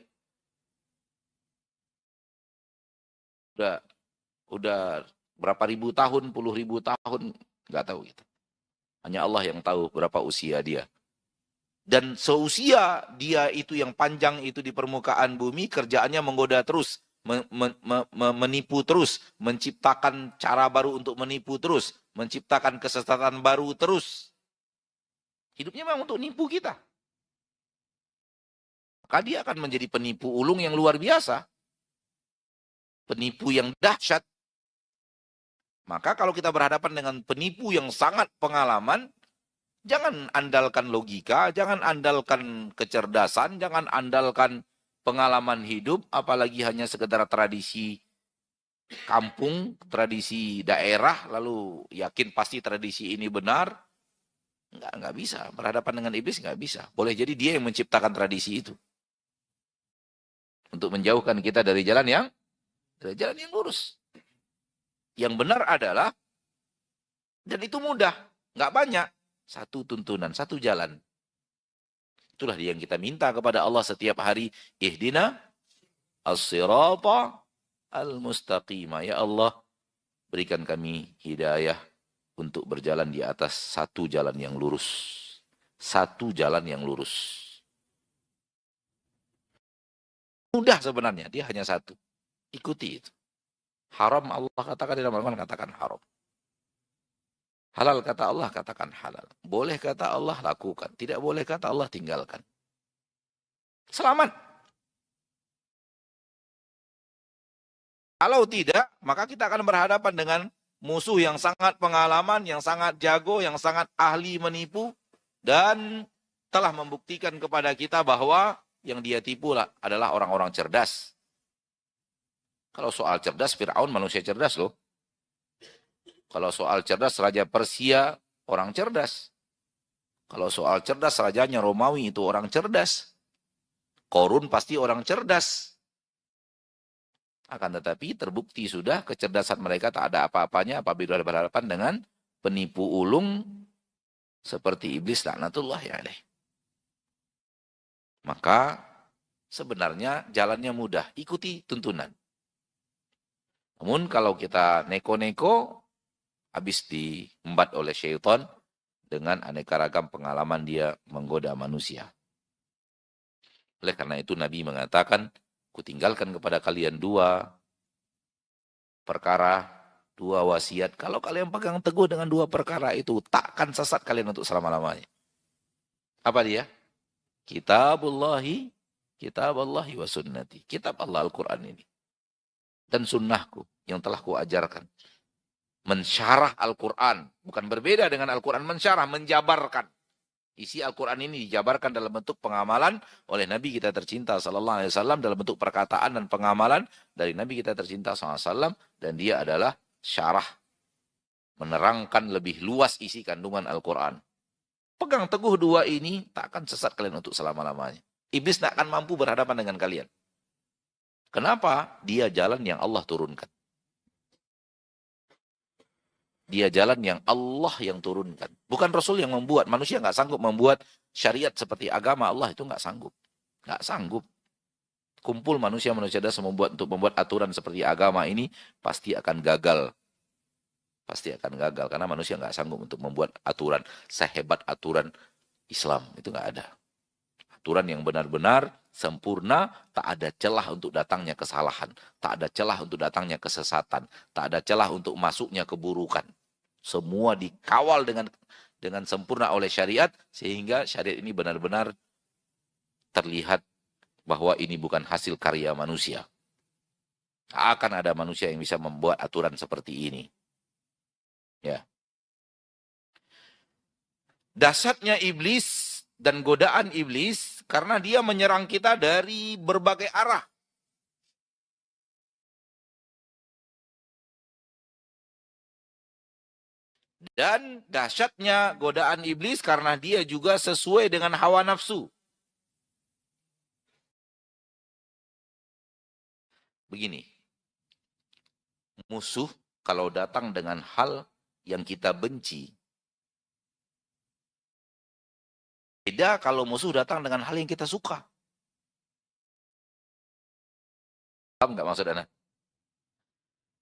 Udah berapa ribu tahun, puluh ribu tahun, nggak tahu kita. Hanya Allah yang tahu berapa usia dia. Dan seusia dia itu yang panjang itu di permukaan bumi, kerjaannya menggoda terus, menipu terus, menciptakan cara baru untuk menipu terus, menciptakan kesesatan baru terus. Hidupnya memang untuk nipu kita. Maka dia akan menjadi penipu ulung yang luar biasa. Penipu yang dahsyat. Maka kalau kita berhadapan dengan penipu yang sangat pengalaman, jangan andalkan logika, jangan andalkan kecerdasan, jangan andalkan pengalaman hidup, apalagi hanya sekedar tradisi kampung, tradisi daerah, lalu yakin pasti tradisi ini benar. Enggak bisa. Berhadapan dengan iblis enggak bisa. Boleh jadi dia yang menciptakan tradisi itu. Untuk menjauhkan kita dari jalan yang lurus. Yang benar adalah, dan itu mudah, enggak banyak. Satu tuntunan, satu jalan. Itulah yang kita minta kepada Allah setiap hari. Ihdina as-sirata al-mustaqimah. Ya Allah, berikan kami hidayah untuk berjalan di atas satu jalan yang lurus. Satu jalan yang lurus. Mudah sebenarnya, dia hanya satu. Ikuti itu. Haram Allah katakan di dalam Al-Quran, katakan haram. Halal kata Allah, katakan halal. Boleh kata Allah, lakukan. Tidak boleh kata Allah, tinggalkan. Selamat. Kalau tidak, maka kita akan berhadapan dengan musuh yang sangat pengalaman, yang sangat jago, yang sangat ahli menipu, dan telah membuktikan kepada kita bahwa yang dia tipu adalah orang-orang cerdas. Kalau soal cerdas, Fir'aun manusia cerdas loh. Kalau soal cerdas, Raja Persia orang cerdas. Kalau soal cerdas, rajanya Romawi itu orang cerdas. Korun pasti orang cerdas. Akan tetapi terbukti sudah kecerdasan mereka tak ada apa-apanya apabila berhadapan dengan penipu ulung seperti iblis laknatullahi alaih. Maka sebenarnya jalannya mudah, ikuti tuntunan. Namun kalau kita neko-neko, habis diembat oleh syaitan dengan aneka ragam pengalaman dia menggoda manusia. Oleh karena itu Nabi mengatakan, kutinggalkan kepada kalian dua perkara, dua wasiat. Kalau kalian pegang teguh dengan dua perkara itu, takkan sesat kalian untuk selama-lamanya. Apa dia? Kitabullahi wa sunnati. Kitab Allah Al-Quran ini. Dan sunnahku yang telah kuajarkan. Mensyarah Al-Quran. Bukan berbeda dengan Al-Quran. Mensyarah, menjabarkan. Isi Al-Quran ini dijabarkan dalam bentuk pengamalan oleh Nabi kita tercinta sallallahu alaihi wasallam, dalam bentuk perkataan dan pengamalan dari Nabi kita tercinta sallallahu alaihi wasallam, dan dia adalah syarah, menerangkan lebih luas isi kandungan Al-Quran. Pegang teguh dua ini, tak akan sesat kalian untuk selama-lamanya. Iblis tak akan mampu berhadapan dengan kalian. Kenapa? Dia jalan yang Allah turunkan. Dia jalan yang Allah yang turunkan. Bukan Rasul yang membuat. Manusia nggak sanggup membuat syariat seperti agama Allah, itu nggak sanggup. Nggak sanggup. Kumpul manusia-manusia dasar untuk membuat aturan seperti agama ini, pasti akan gagal. Pasti akan gagal. Karena manusia nggak sanggup untuk membuat aturan sehebat aturan Islam. Itu nggak ada. Aturan yang benar-benar sempurna, tak ada celah untuk datangnya kesalahan, tak ada celah untuk datangnya kesesatan, tak ada celah untuk masuknya keburukan. Semua dikawal dengan sempurna oleh syariat, sehingga syariat ini benar-benar terlihat bahwa ini bukan hasil karya manusia. Tak akan ada manusia yang bisa membuat aturan seperti ini. Ya. Dahsyatnya iblis dan godaan iblis karena dia menyerang kita dari berbagai arah. Dan dahsyatnya godaan iblis karena dia juga sesuai dengan hawa nafsu. Begini, musuh kalau datang dengan hal yang kita benci, beda kalau musuh datang dengan hal yang kita suka. Paham nggak maksud Anda?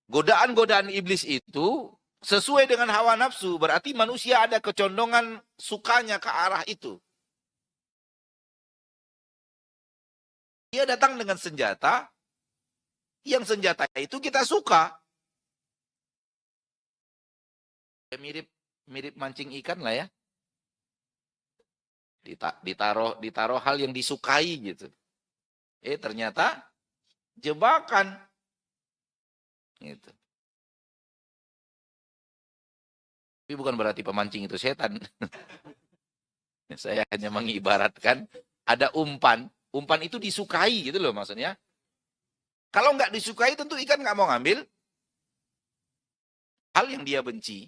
Godaan-godaan iblis itu sesuai dengan hawa nafsu, berarti manusia ada kecondongan sukanya ke arah itu. Dia datang dengan senjata, yang senjata itu kita suka. Ya, mirip mancing ikan lah ya. Ditaruh hal yang disukai gitu. Ternyata jebakan. Gitu. Tapi bukan berarti pemancing itu setan. Saya hanya mengibaratkan ada umpan. Umpan itu disukai gitu loh maksudnya. Kalau nggak disukai tentu ikan nggak mau ngambil hal yang dia benci.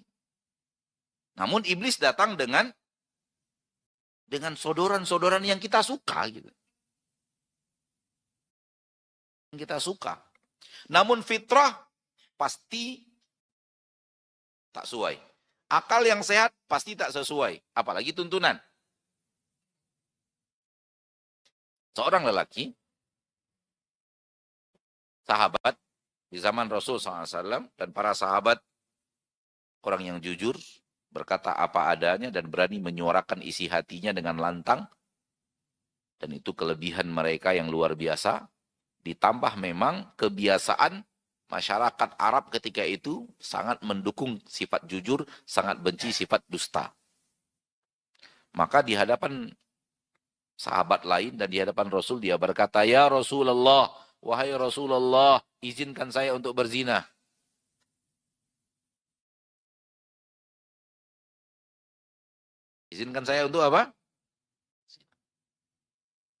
Namun iblis datang dengan sodoran-sodoran yang kita suka gitu. Yang kita suka. Namun fitrah pasti tak sesuai. Akal yang sehat pasti tak sesuai. Apalagi tuntunan. Seorang lelaki, sahabat di zaman Rasul SAW dan para sahabat, orang yang jujur, berkata apa adanya dan berani menyuarakan isi hatinya dengan lantang. Dan itu kelebihan mereka yang luar biasa. Ditambah memang kebiasaan masyarakat Arab ketika itu sangat mendukung sifat jujur, sangat benci sifat dusta. Maka di hadapan sahabat lain dan di hadapan Rasul dia berkata, "Ya Rasulullah, wahai Rasulullah, izinkan saya untuk berzina. Izinkan saya untuk apa?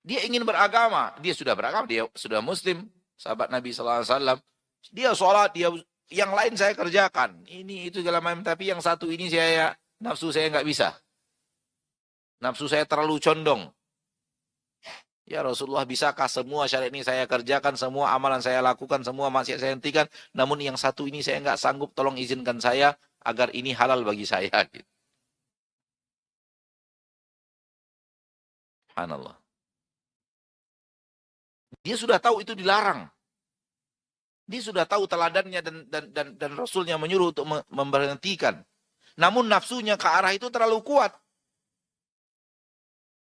Dia ingin beragama, dia sudah beragama, dia sudah muslim, sahabat Nabi SAW. Dia sholat, dia yang lain saya kerjakan. Ini itu segala macam, tapi yang satu ini saya nafsu saya nggak bisa. Nafsu saya terlalu condong. Ya Rasulullah, bisakah semua syariat ini saya kerjakan, semua amalan saya lakukan, semua maksiat saya hentikan, namun yang satu ini saya nggak sanggup, tolong izinkan saya agar ini halal bagi saya. Gitu. Subhanallah. Dia sudah tahu itu dilarang. Dia sudah tahu teladannya dan Rasulnya menyuruh untuk memberhentikan. Namun nafsunya ke arah itu terlalu kuat.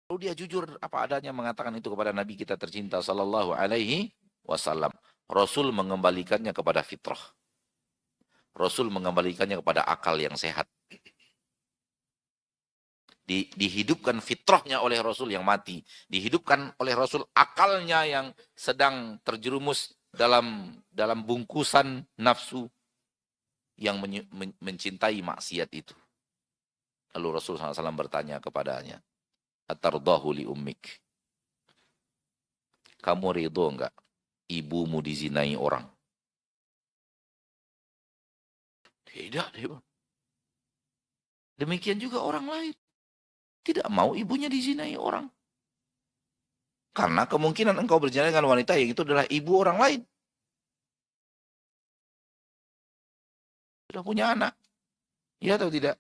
Lalu dia jujur apa adanya mengatakan itu kepada Nabi kita tercinta sallallahu alaihi wasallam. Rasul mengembalikannya kepada fitrah. Rasul mengembalikannya kepada akal yang sehat. Dihidupkan fitrahnya oleh Rasul yang mati. Dihidupkan oleh Rasul akalnya yang sedang terjerumus dalam bungkusan nafsu yang mencintai maksiat itu. Lalu Rasul SAW bertanya kepadanya, Atardahu li ummik. Kamu ridho enggak ibumu dizinai orang? Tidak, dia. Demikian juga orang lain. Tidak mau ibunya dizinai orang. Karena kemungkinan engkau berjalan dengan wanita yang itu adalah ibu orang lain. Sudah punya anak. Ya atau tidak?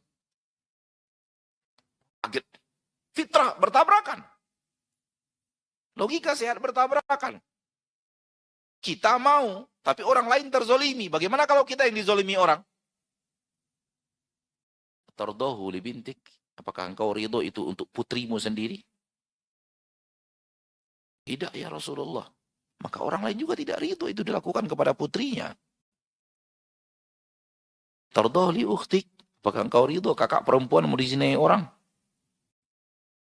Fitrah bertabrakan. Logika sehat bertabrakan. Kita mau, tapi orang lain terzolimi. Bagaimana kalau kita yang dizolimi orang? Tardahu li bintik. Apakah engkau ridho itu untuk putrimu sendiri? Tidak ya Rasulullah. Maka orang lain juga tidak ridho itu dilakukan kepada putrinya. Tardahu li ukhtik. Apakah engkau ridho kakak perempuan mau dizinai orang?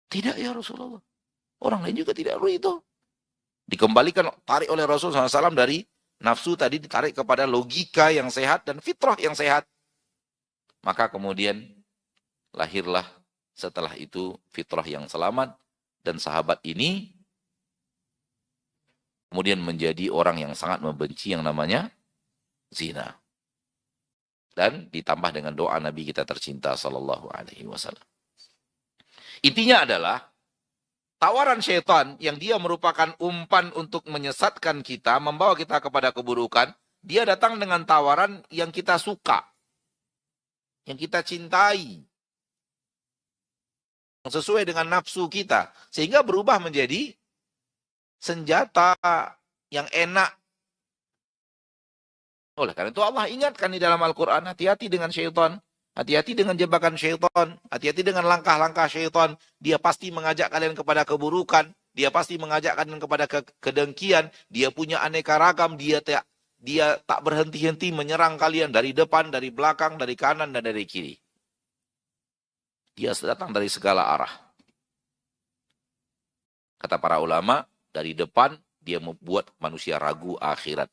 Tidak ya Rasulullah. Orang lain juga tidak ridho. Dikembalikan, tarik oleh Rasulullah SAW dari nafsu tadi, ditarik kepada logika yang sehat dan fitrah yang sehat. Maka kemudian lahirlah setelah itu fitrah yang selamat, dan sahabat ini kemudian menjadi orang yang sangat membenci yang namanya zina. Dan ditambah dengan doa Nabi kita tercinta sallallahu alaihi wasallam. Intinya adalah tawaran syaitan yang dia merupakan umpan untuk menyesatkan kita, membawa kita kepada keburukan, dia datang dengan tawaran yang kita suka, yang kita cintai, yang sesuai dengan nafsu kita, sehingga berubah menjadi senjata yang enak. Oleh karena itu Allah ingatkan di dalam Al-Quran, hati-hati dengan syaitan, hati-hati dengan jebakan syaitan, hati-hati dengan langkah-langkah syaitan. Dia pasti mengajak kalian kepada keburukan, dia pasti mengajak kalian kepada kedengkian, dia punya aneka ragam, dia tak berhenti-henti menyerang kalian dari depan, dari belakang, dari kanan, dan dari kiri. Dia datang dari segala arah. Kata para ulama, dari depan dia membuat manusia ragu akhirat.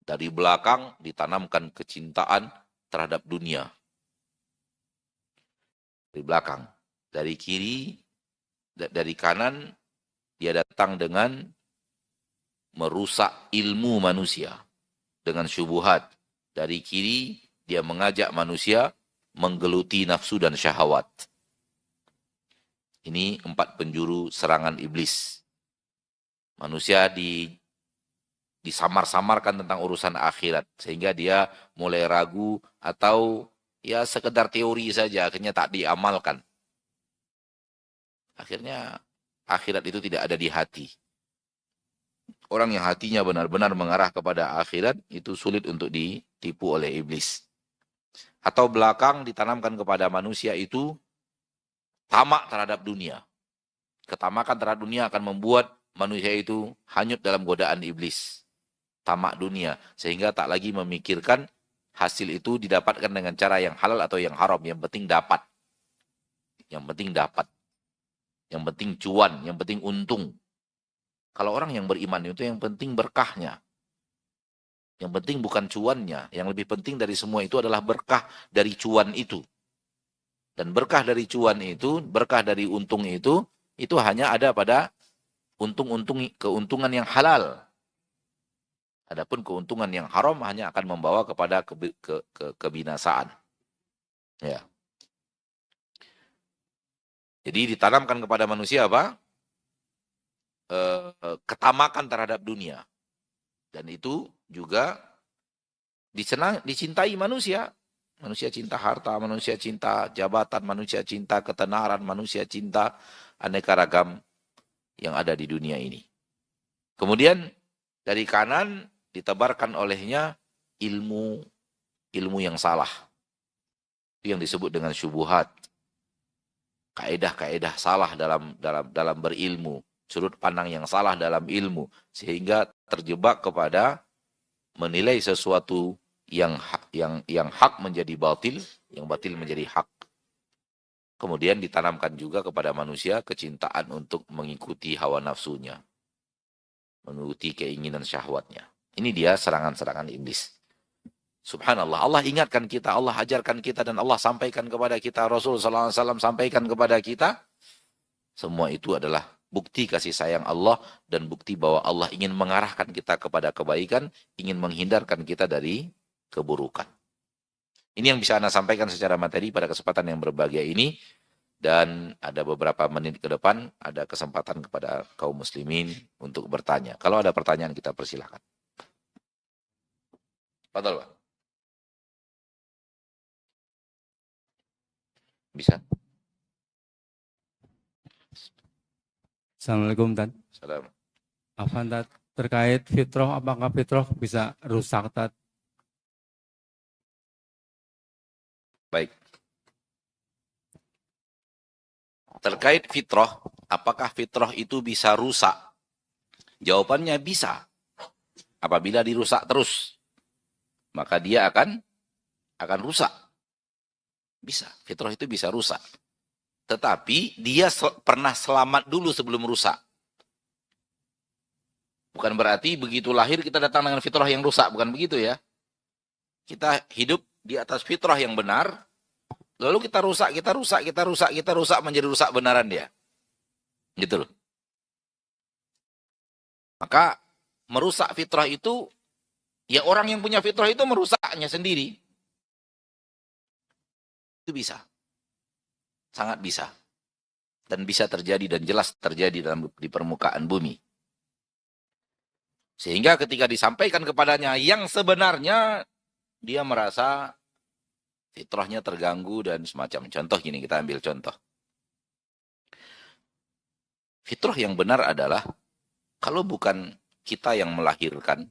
Dari belakang ditanamkan kecintaan terhadap dunia. Dari belakang. Dari kiri, dari kanan, dia datang dengan merusak ilmu manusia. Dengan syubuhat. Dari kiri, dia mengajak manusia menggeluti nafsu dan syahwat. Ini 4 penjuru serangan iblis. Manusia disamar-samarkan tentang urusan akhirat. Sehingga dia mulai ragu atau ya sekedar teori saja, akhirnya tak diamalkan. Akhirnya akhirat itu tidak ada di hati. Orang yang hatinya benar-benar mengarah kepada akhirat itu sulit untuk ditipu oleh iblis. Atau belakang ditanamkan kepada manusia itu tamak terhadap dunia. Ketamakan terhadap dunia akan membuat manusia itu hanyut dalam godaan iblis. Tamak dunia. Sehingga tak lagi memikirkan hasil itu didapatkan dengan cara yang halal atau yang haram. Yang penting dapat. Yang penting dapat. Yang penting cuan. Yang penting untung. Kalau orang yang beriman itu yang penting berkahnya. Yang penting bukan cuannya. Yang lebih penting dari semua itu adalah berkah dari cuan itu. Dan berkah dari cuan itu, berkah dari untung itu hanya ada pada keuntungan yang halal. Adapun keuntungan yang haram hanya akan membawa kepada kebinasaan. Ya. Jadi ditanamkan kepada manusia apa? Ketamakan terhadap dunia. Dan itu juga dicintai manusia. Manusia cinta harta, manusia cinta jabatan, manusia cinta ketenaran, manusia cinta aneka ragam yang ada di dunia ini. Kemudian dari kanan ditebarkan olehnya ilmu yang salah. Itu yang disebut dengan syubuhat. Kaedah-kaedah salah dalam berilmu, sudut pandang yang salah dalam ilmu, sehingga terjebak kepada menilai sesuatu yang hak menjadi batil, yang batil menjadi hak. Kemudian ditanamkan juga kepada manusia kecintaan untuk mengikuti hawa nafsunya, mengikuti keinginan syahwatnya. Ini dia serangan-serangan iblis. Subhanallah, Allah ingatkan kita, Allah ajarkan kita, dan Allah sampaikan kepada kita, Rasulullah SAW sampaikan kepada kita. Semua itu adalah bukti kasih sayang Allah dan bukti bahwa Allah ingin mengarahkan kita kepada kebaikan, ingin menghindarkan kita dari keburukan. Ini yang bisa Anda sampaikan secara materi pada kesempatan yang berbahagia ini. Dan ada beberapa menit ke depan, ada kesempatan kepada kaum muslimin untuk bertanya. Kalau ada pertanyaan, kita persilahkan. Betul, Pak? Bisa? Assalamualaikum, Tad. Salam. Afan, Tad, terkait fitrah, apakah fitrah bisa rusak, Tad? Baik. Terkait fitrah, apakah fitrah itu bisa rusak? Jawabannya bisa. Apabila dirusak terus, maka dia akan rusak. Bisa, fitrah itu bisa rusak. Tetapi dia pernah selamat dulu sebelum rusak. Bukan berarti begitu lahir kita datang dengan fitrah yang rusak, bukan begitu ya. Kita hidup di atas fitrah yang benar, lalu kita rusak menjadi rusak benaran dia. Gitu loh. Maka merusak fitrah itu, ya orang yang punya fitrah itu merusaknya sendiri. Itu bisa. Sangat bisa. Dan bisa terjadi dan jelas terjadi di permukaan bumi. Sehingga ketika disampaikan kepadanya yang sebenarnya, dia merasa fitrahnya terganggu dan semacam. Contoh gini, kita ambil contoh. Fitrah yang benar adalah, kalau bukan kita yang melahirkan,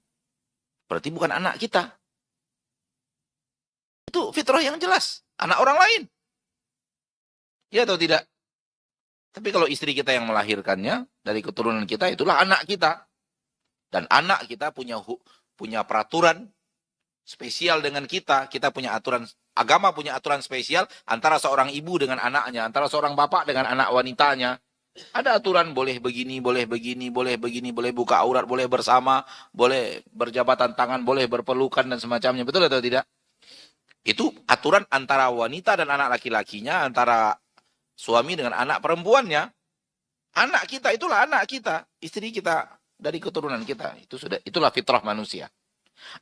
berarti bukan anak kita. Itu fitrah yang jelas. Anak orang lain. Ya atau tidak? Tapi kalau istri kita yang melahirkannya, dari keturunan kita, itulah anak kita. Dan anak kita punya peraturan spesial dengan kita. Kita punya aturan, agama punya aturan spesial antara seorang ibu dengan anaknya, antara seorang bapak dengan anak wanitanya. Ada aturan boleh begini, boleh begini, boleh begini, boleh buka aurat, boleh bersama, boleh berjabatan tangan, boleh berpelukan dan semacamnya. Betul atau tidak? Itu aturan antara wanita dan anak laki-lakinya, antara suami dengan anak perempuannya. Anak kita itulah anak kita, istri kita dari keturunan kita. Itulah fitrah manusia.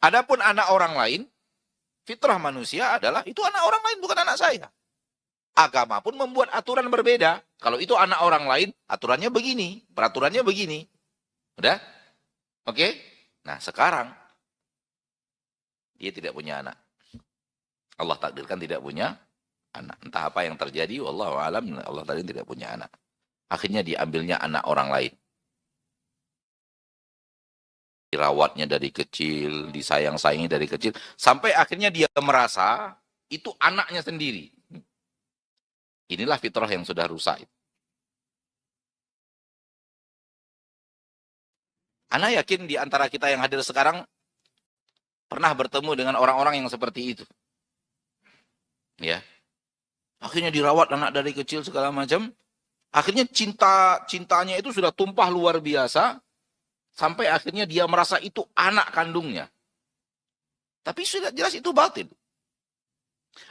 Adapun anak orang lain, fitrah manusia adalah itu anak orang lain, bukan anak saya. Agama pun membuat aturan berbeda. Kalau itu anak orang lain, aturannya begini, peraturannya begini. Udah? Oke? Nah, sekarang dia tidak punya anak. Allah takdirkan tidak punya anak. Entah apa yang terjadi, wallahu alam, Allah takdirkan tidak punya anak. Akhirnya diambilnya anak orang lain. Dirawatnya dari kecil, disayang-sayangi dari kecil, sampai akhirnya dia merasa itu anaknya sendiri. Inilah fitrah yang sudah rusak. Ana yakin di antara kita yang hadir sekarang pernah bertemu dengan orang-orang yang seperti itu. Ya. Akhirnya dirawat anak dari kecil segala macam. Akhirnya cintanya itu sudah tumpah luar biasa. Sampai akhirnya dia merasa itu anak kandungnya. Tapi sudah jelas itu batil.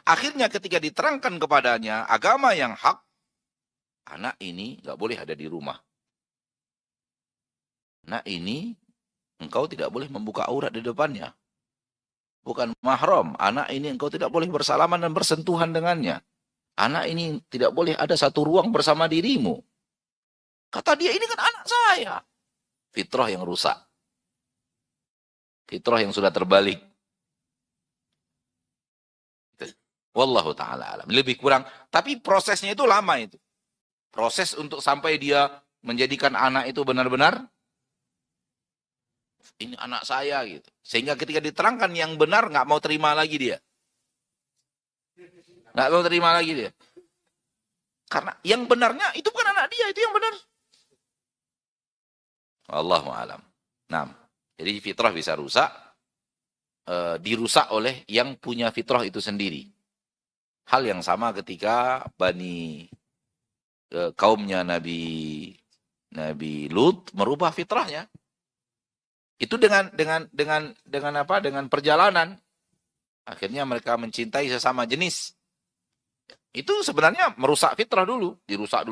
Akhirnya ketika diterangkan kepadanya agama yang hak, anak ini nggak boleh ada di rumah. Anak ini engkau tidak boleh membuka aurat di depannya. Bukan mahram. Anak ini engkau tidak boleh bersalaman dan bersentuhan dengannya. Anak ini tidak boleh ada satu ruang bersama dirimu. Kata dia, ini kan anak saya. Fitrah yang rusak. Fitrah yang sudah terbalik. Wallahu ta'ala alam. Lebih kurang. Tapi prosesnya itu lama itu. Proses untuk sampai dia menjadikan anak itu benar-benar, ini anak saya gitu. Sehingga ketika diterangkan yang benar, nggak mau terima lagi dia. Nggak mau terima lagi dia. Karena yang benarnya itu bukan anak dia, itu yang benar. Wallahu alam. Nah, jadi fitrah bisa rusak, dirusak oleh yang punya fitrah itu sendiri. Hal yang sama ketika kaumnya Nabi Lut merubah fitrahnya. Itu dengan apa? Dengan perjalanan. Akhirnya mereka mencintai sesama jenis. Itu sebenarnya merusak fitrah dulu. Dirusak.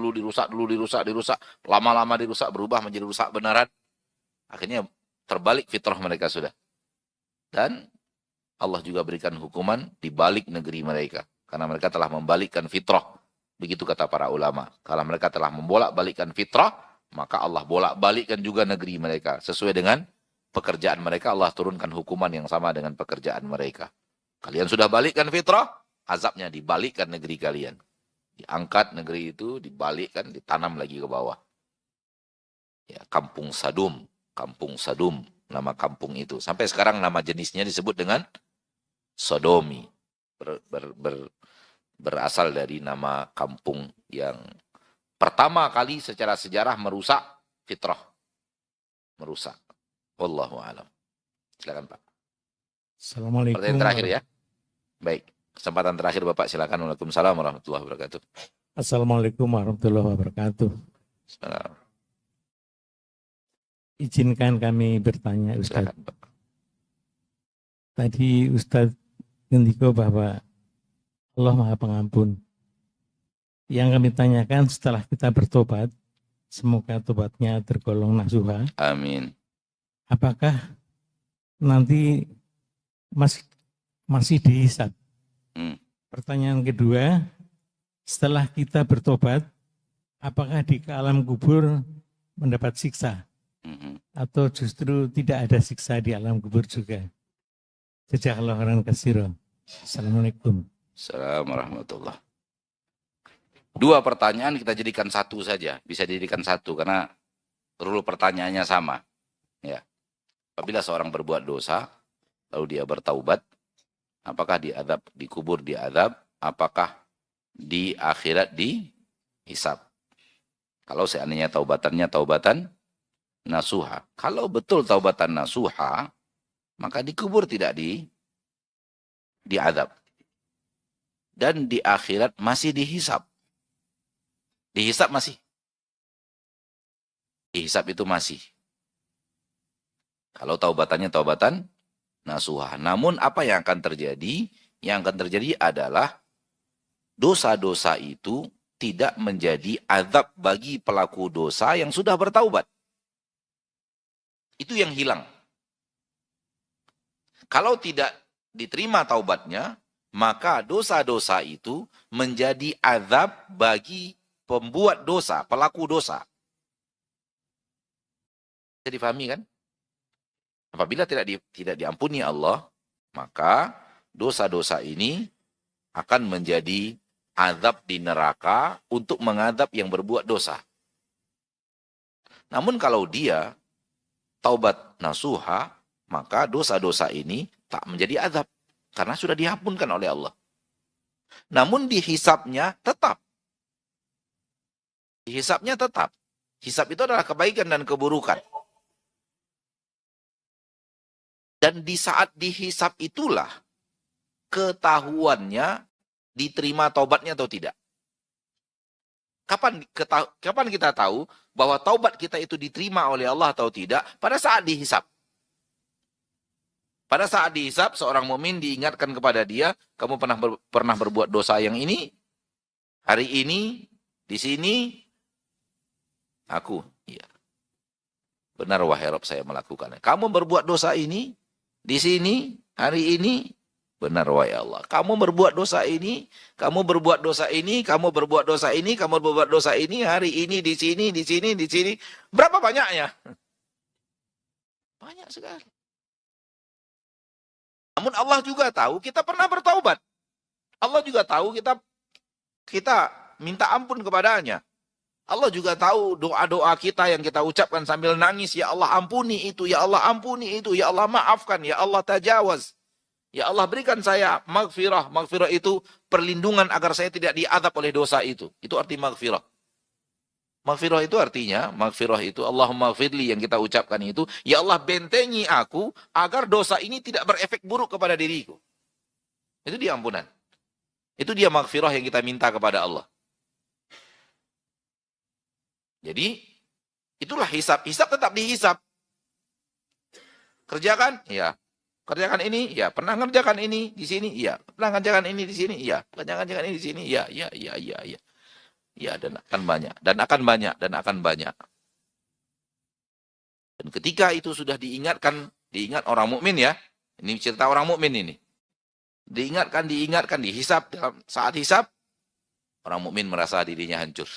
Lama-lama dirusak, berubah menjadi rusak benaran. Akhirnya terbalik fitrah mereka sudah. Dan Allah juga berikan hukuman di balik negeri mereka. Karena mereka telah membalikkan fitrah. Begitu kata para ulama. Kalau mereka telah membolak-balikkan fitrah, maka Allah bolak-balikkan juga negeri mereka. Sesuai dengan pekerjaan mereka, Allah turunkan hukuman yang sama dengan pekerjaan mereka. Kalian sudah balikkan fitrah, azabnya dibalikkan negeri kalian. Diangkat negeri itu, dibalikkan, ditanam lagi ke bawah. Ya, Kampung Sadum, nama kampung itu. Sampai sekarang nama jenisnya disebut dengan Sodomi. Berasal dari nama kampung yang pertama kali secara sejarah merusak fitrah. Merusak. Wallahu a'lam. Silakan Pak. Assalamualaikum. Pertanyaan terakhir ya. Baik. Kesempatan terakhir Bapak, silakan. Waalaikumsalam warahmatullahi wabarakatuh. Assalamualaikum warahmatullahi wabarakatuh. Salam. Izinkan kami bertanya, Ustaz. Silakan Pak. Tadi Ustaz ngendiko bahwa Allah Maha Pengampun. Yang kami tanyakan setelah kita bertobat, semoga tobatnya tergolong nasuha. Amin. Apakah nanti masih dihisab? Pertanyaan kedua, setelah kita bertobat, apakah di alam kubur mendapat siksa? Atau justru tidak ada siksa di alam kubur juga? Jazakallahu khairan katsiran. Assalamualaikum. Assalamualaikum warahmatullahi. Dua pertanyaan kita jadikan satu saja. Bisa dijadikan satu karena rule pertanyaannya sama. Ya. Apabila seorang berbuat dosa, lalu dia bertaubat, apakah diazab di kubur diazab, apakah di akhirat dihisab? Kalau seandainya taubatannya taubatan nasuha. Kalau betul taubatan nasuha, maka di kubur tidak diazab. Dan di akhirat masih dihisab. Dihisab masih. Dihisab itu masih. Kalau taubatannya taubatan nasuha. Namun apa yang akan terjadi? Yang akan terjadi adalah dosa-dosa itu tidak menjadi azab bagi pelaku dosa yang sudah bertaubat. Itu yang hilang. Kalau tidak diterima taubatnya, maka dosa-dosa itu menjadi azab bagi pembuat dosa, pelaku dosa. Bisa difahami kan? Apabila tidak diampuni Allah, maka dosa-dosa ini akan menjadi azab di neraka untuk mengadab yang berbuat dosa. Namun kalau dia taubat nasuha, maka dosa-dosa ini tak menjadi azab. Karena sudah diampunkan oleh Allah. Namun dihisapnya tetap. Dihisapnya tetap. Hisap itu adalah kebaikan dan keburukan. Dan di saat dihisap itulah ketahuannya diterima taubatnya atau tidak. Kapan kita tahu bahwa taubat kita itu diterima oleh Allah atau tidak? Pada saat dihisap. Pada saat dihisab, seorang mukmin diingatkan kepada dia, kamu pernah berbuat dosa yang ini, hari ini, di sini, aku. Iya. Benar wahai Rabb, saya melakukannya. Kamu berbuat dosa ini, di sini, hari ini, benar wahai Allah. Kamu berbuat dosa ini, kamu berbuat dosa ini, kamu berbuat dosa ini, kamu berbuat dosa ini, hari ini, di sini, di sini, di sini. Berapa banyaknya? Banyak sekali. Namun Allah juga tahu kita pernah bertaubat. Allah juga tahu kita minta ampun kepadanya. Allah juga tahu doa-doa kita yang kita ucapkan sambil nangis. Ya Allah ampuni itu, ya Allah ampuni itu, ya Allah maafkan, ya Allah tajawaz. Ya Allah berikan saya maghfirah. Maghfirah itu perlindungan agar saya tidak diadab oleh dosa itu. Itu arti maghfirah. Maghfirah itu artinya, maghfirah itu Allahumma maghfirli yang kita ucapkan itu, ya Allah bentengi aku agar dosa ini tidak berefek buruk kepada diriku. Itu dia ampunan. Itu dia maghfirah yang kita minta kepada Allah. Jadi, itulah hisab. Hisab tetap dihisab. Kerjakan? Ya. Kerjakan ini? Ya. Pernah ngerjakan ini di sini? Ya. Pernah ngerjakan ini di sini? Ya. Pernah ngerjakan ini di sini? Ya. Ya. Ya. Ya. Ya. Ya, dan akan banyak. Dan akan banyak. Dan akan banyak. Dan ketika itu sudah diingat orang mukmin ya. Ini cerita orang mukmin ini. Diingatkan, dihisab. Saat hisab, orang mukmin merasa dirinya hancur.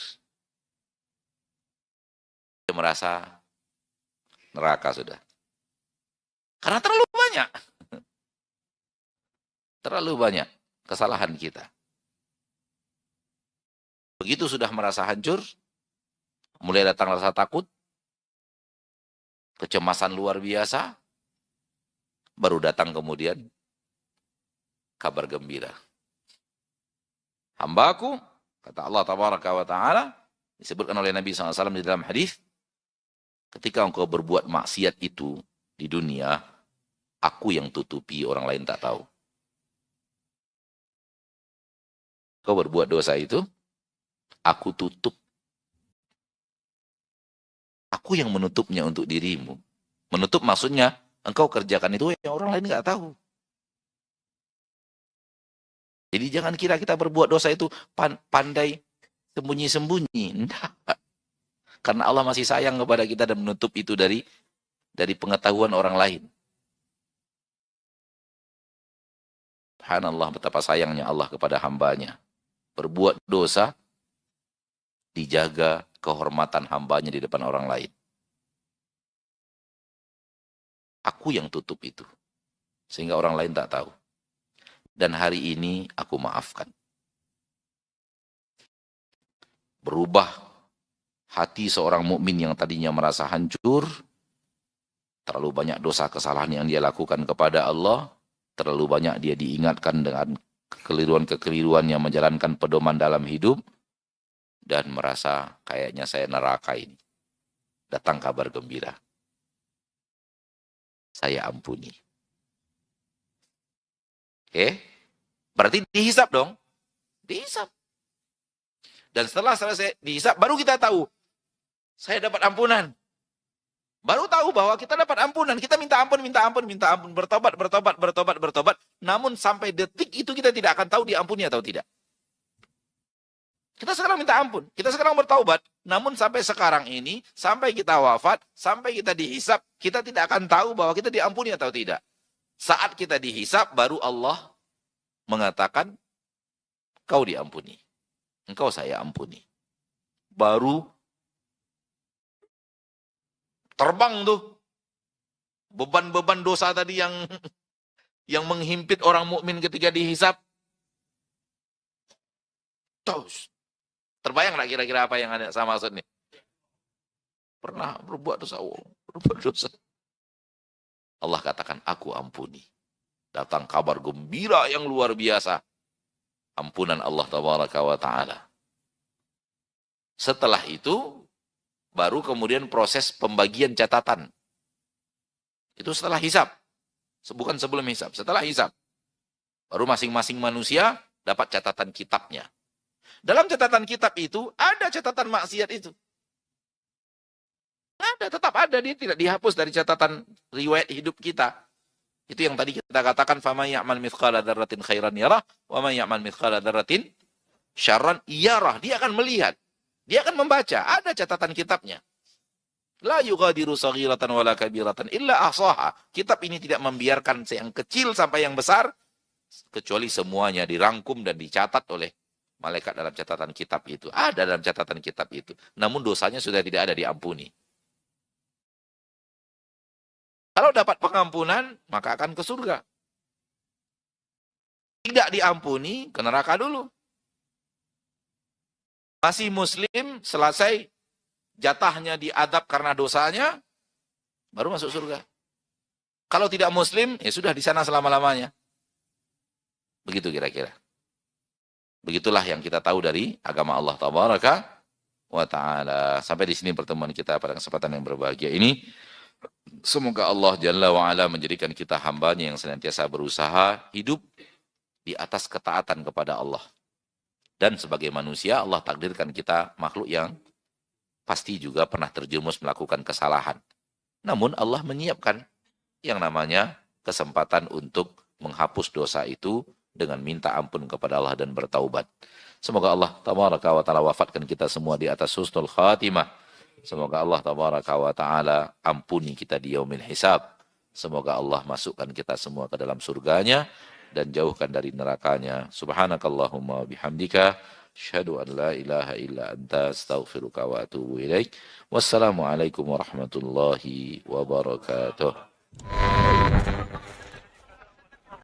Dia merasa neraka sudah. Karena terlalu banyak. Terlalu banyak kesalahan kita. Begitu sudah merasa hancur, mulai datang rasa takut, kecemasan luar biasa, baru datang kemudian kabar gembira. Hambaku, kata Allah Tabaraka wa Ta'ala, disebutkan oleh Nabi SAW di dalam hadis, ketika engkau berbuat maksiat itu di dunia, aku yang tutupi, orang lain tak tahu. Kau berbuat dosa itu, aku tutup. Aku yang menutupnya untuk dirimu. Menutup maksudnya, engkau kerjakan itu yang orang lain nggak tahu. Jadi jangan kira kita berbuat dosa itu pandai sembunyi-sembunyi. Enggak. Karena Allah masih sayang kepada kita dan menutup itu dari pengetahuan orang lain. Subhanallah, betapa sayangnya Allah kepada hambanya. Berbuat dosa, dijaga kehormatan hambanya di depan orang lain. Aku yang tutup itu. Sehingga orang lain tak tahu. Dan hari ini aku maafkan. Berubah hati seorang mukmin yang tadinya merasa hancur, terlalu banyak dosa kesalahan yang dia lakukan kepada Allah, terlalu banyak dia diingatkan dengan kekeliruan-kekeliruan yang menjalankan pedoman dalam hidup, dan merasa kayaknya saya neraka ini. Datang kabar gembira. Saya ampuni. Oke? Berarti dihisab dong. Dihisab. Dan setelah selesai dihisab, baru kita tahu. Saya dapat ampunan. Baru tahu bahwa kita dapat ampunan. Kita minta ampun, minta ampun, minta ampun. Bertobat, bertobat, bertobat, bertobat. Namun sampai detik itu kita tidak akan tahu diampuni atau tidak. Kita sekarang minta ampun, kita sekarang bertaubat. Namun sampai sekarang ini, sampai kita wafat, sampai kita dihisab, kita tidak akan tahu bahwa kita diampuni atau tidak. Saat kita dihisab, baru Allah mengatakan, kau diampuni. Engkau saya ampuni. Baru terbang tuh beban-beban dosa tadi yang menghimpit orang mukmin ketika dihisab. Terus. Terbayang nggak kira-kira apa yang ada sama maksud nih? Pernah berbuat dosa, berbuat dosa. Allah katakan, aku ampuni. Datang kabar gembira yang luar biasa. Ampunan Allah Tabaraka wa Ta'ala. Setelah itu, baru kemudian proses pembagian catatan. Itu setelah hisab. Bukan sebelum hisab, setelah hisab. Baru masing-masing manusia dapat catatan kitabnya. Dalam catatan kitab itu, ada catatan maksiat itu. Ada, tetap ada. Dia tidak dihapus dari catatan riwayat hidup kita. Itu yang tadi kita katakan, faman ya'mal mithqala dzarratin khairan yarah, wa man ya'mal mithqala dzarratin syarran yarah. Dia akan melihat. Dia akan membaca. Ada catatan kitabnya. La yughadiru saghiratan wala kabiratan illa ahsaha. Kitab ini tidak membiarkan yang kecil sampai yang besar, kecuali semuanya dirangkum dan dicatat oleh malaikat dalam catatan kitab itu. Ada dalam catatan kitab itu. Namun dosanya sudah tidak ada, diampuni. Kalau dapat pengampunan, maka akan ke surga. Tidak diampuni, ke neraka dulu. Masih muslim, selesai jatahnya diadab karena dosanya, baru masuk surga. Kalau tidak muslim, ya sudah di sana selama-lamanya. Begitu kira-kira. Begitulah yang kita tahu dari agama Allah Tabaraka wa Ta'ala. Sampai di sini pertemuan kita pada kesempatan yang berbahagia ini. Semoga Allah Jalla wa'ala menjadikan kita hambanya yang senantiasa berusaha hidup di atas ketaatan kepada Allah. Dan sebagai manusia, Allah takdirkan kita makhluk yang pasti juga pernah terjerumus melakukan kesalahan. Namun Allah menyiapkan yang namanya kesempatan untuk menghapus dosa itu dengan minta ampun kepada Allah dan bertaubat. Semoga Allah Tabaraka wa Ta'ala wafatkan kita semua di atas husnul khatimah. Semoga Allah Tabaraka wa Ta'ala ampuni kita di yaumil hisab. Semoga Allah masukkan kita semua ke dalam surganya dan jauhkan dari nerakanya. Subhanakallahumma bihamdika asyhadu an la ilaha illa anta astaghfiruka wa atubu ilaik. Wassalamualaikum warahmatullahi wabarakatuh.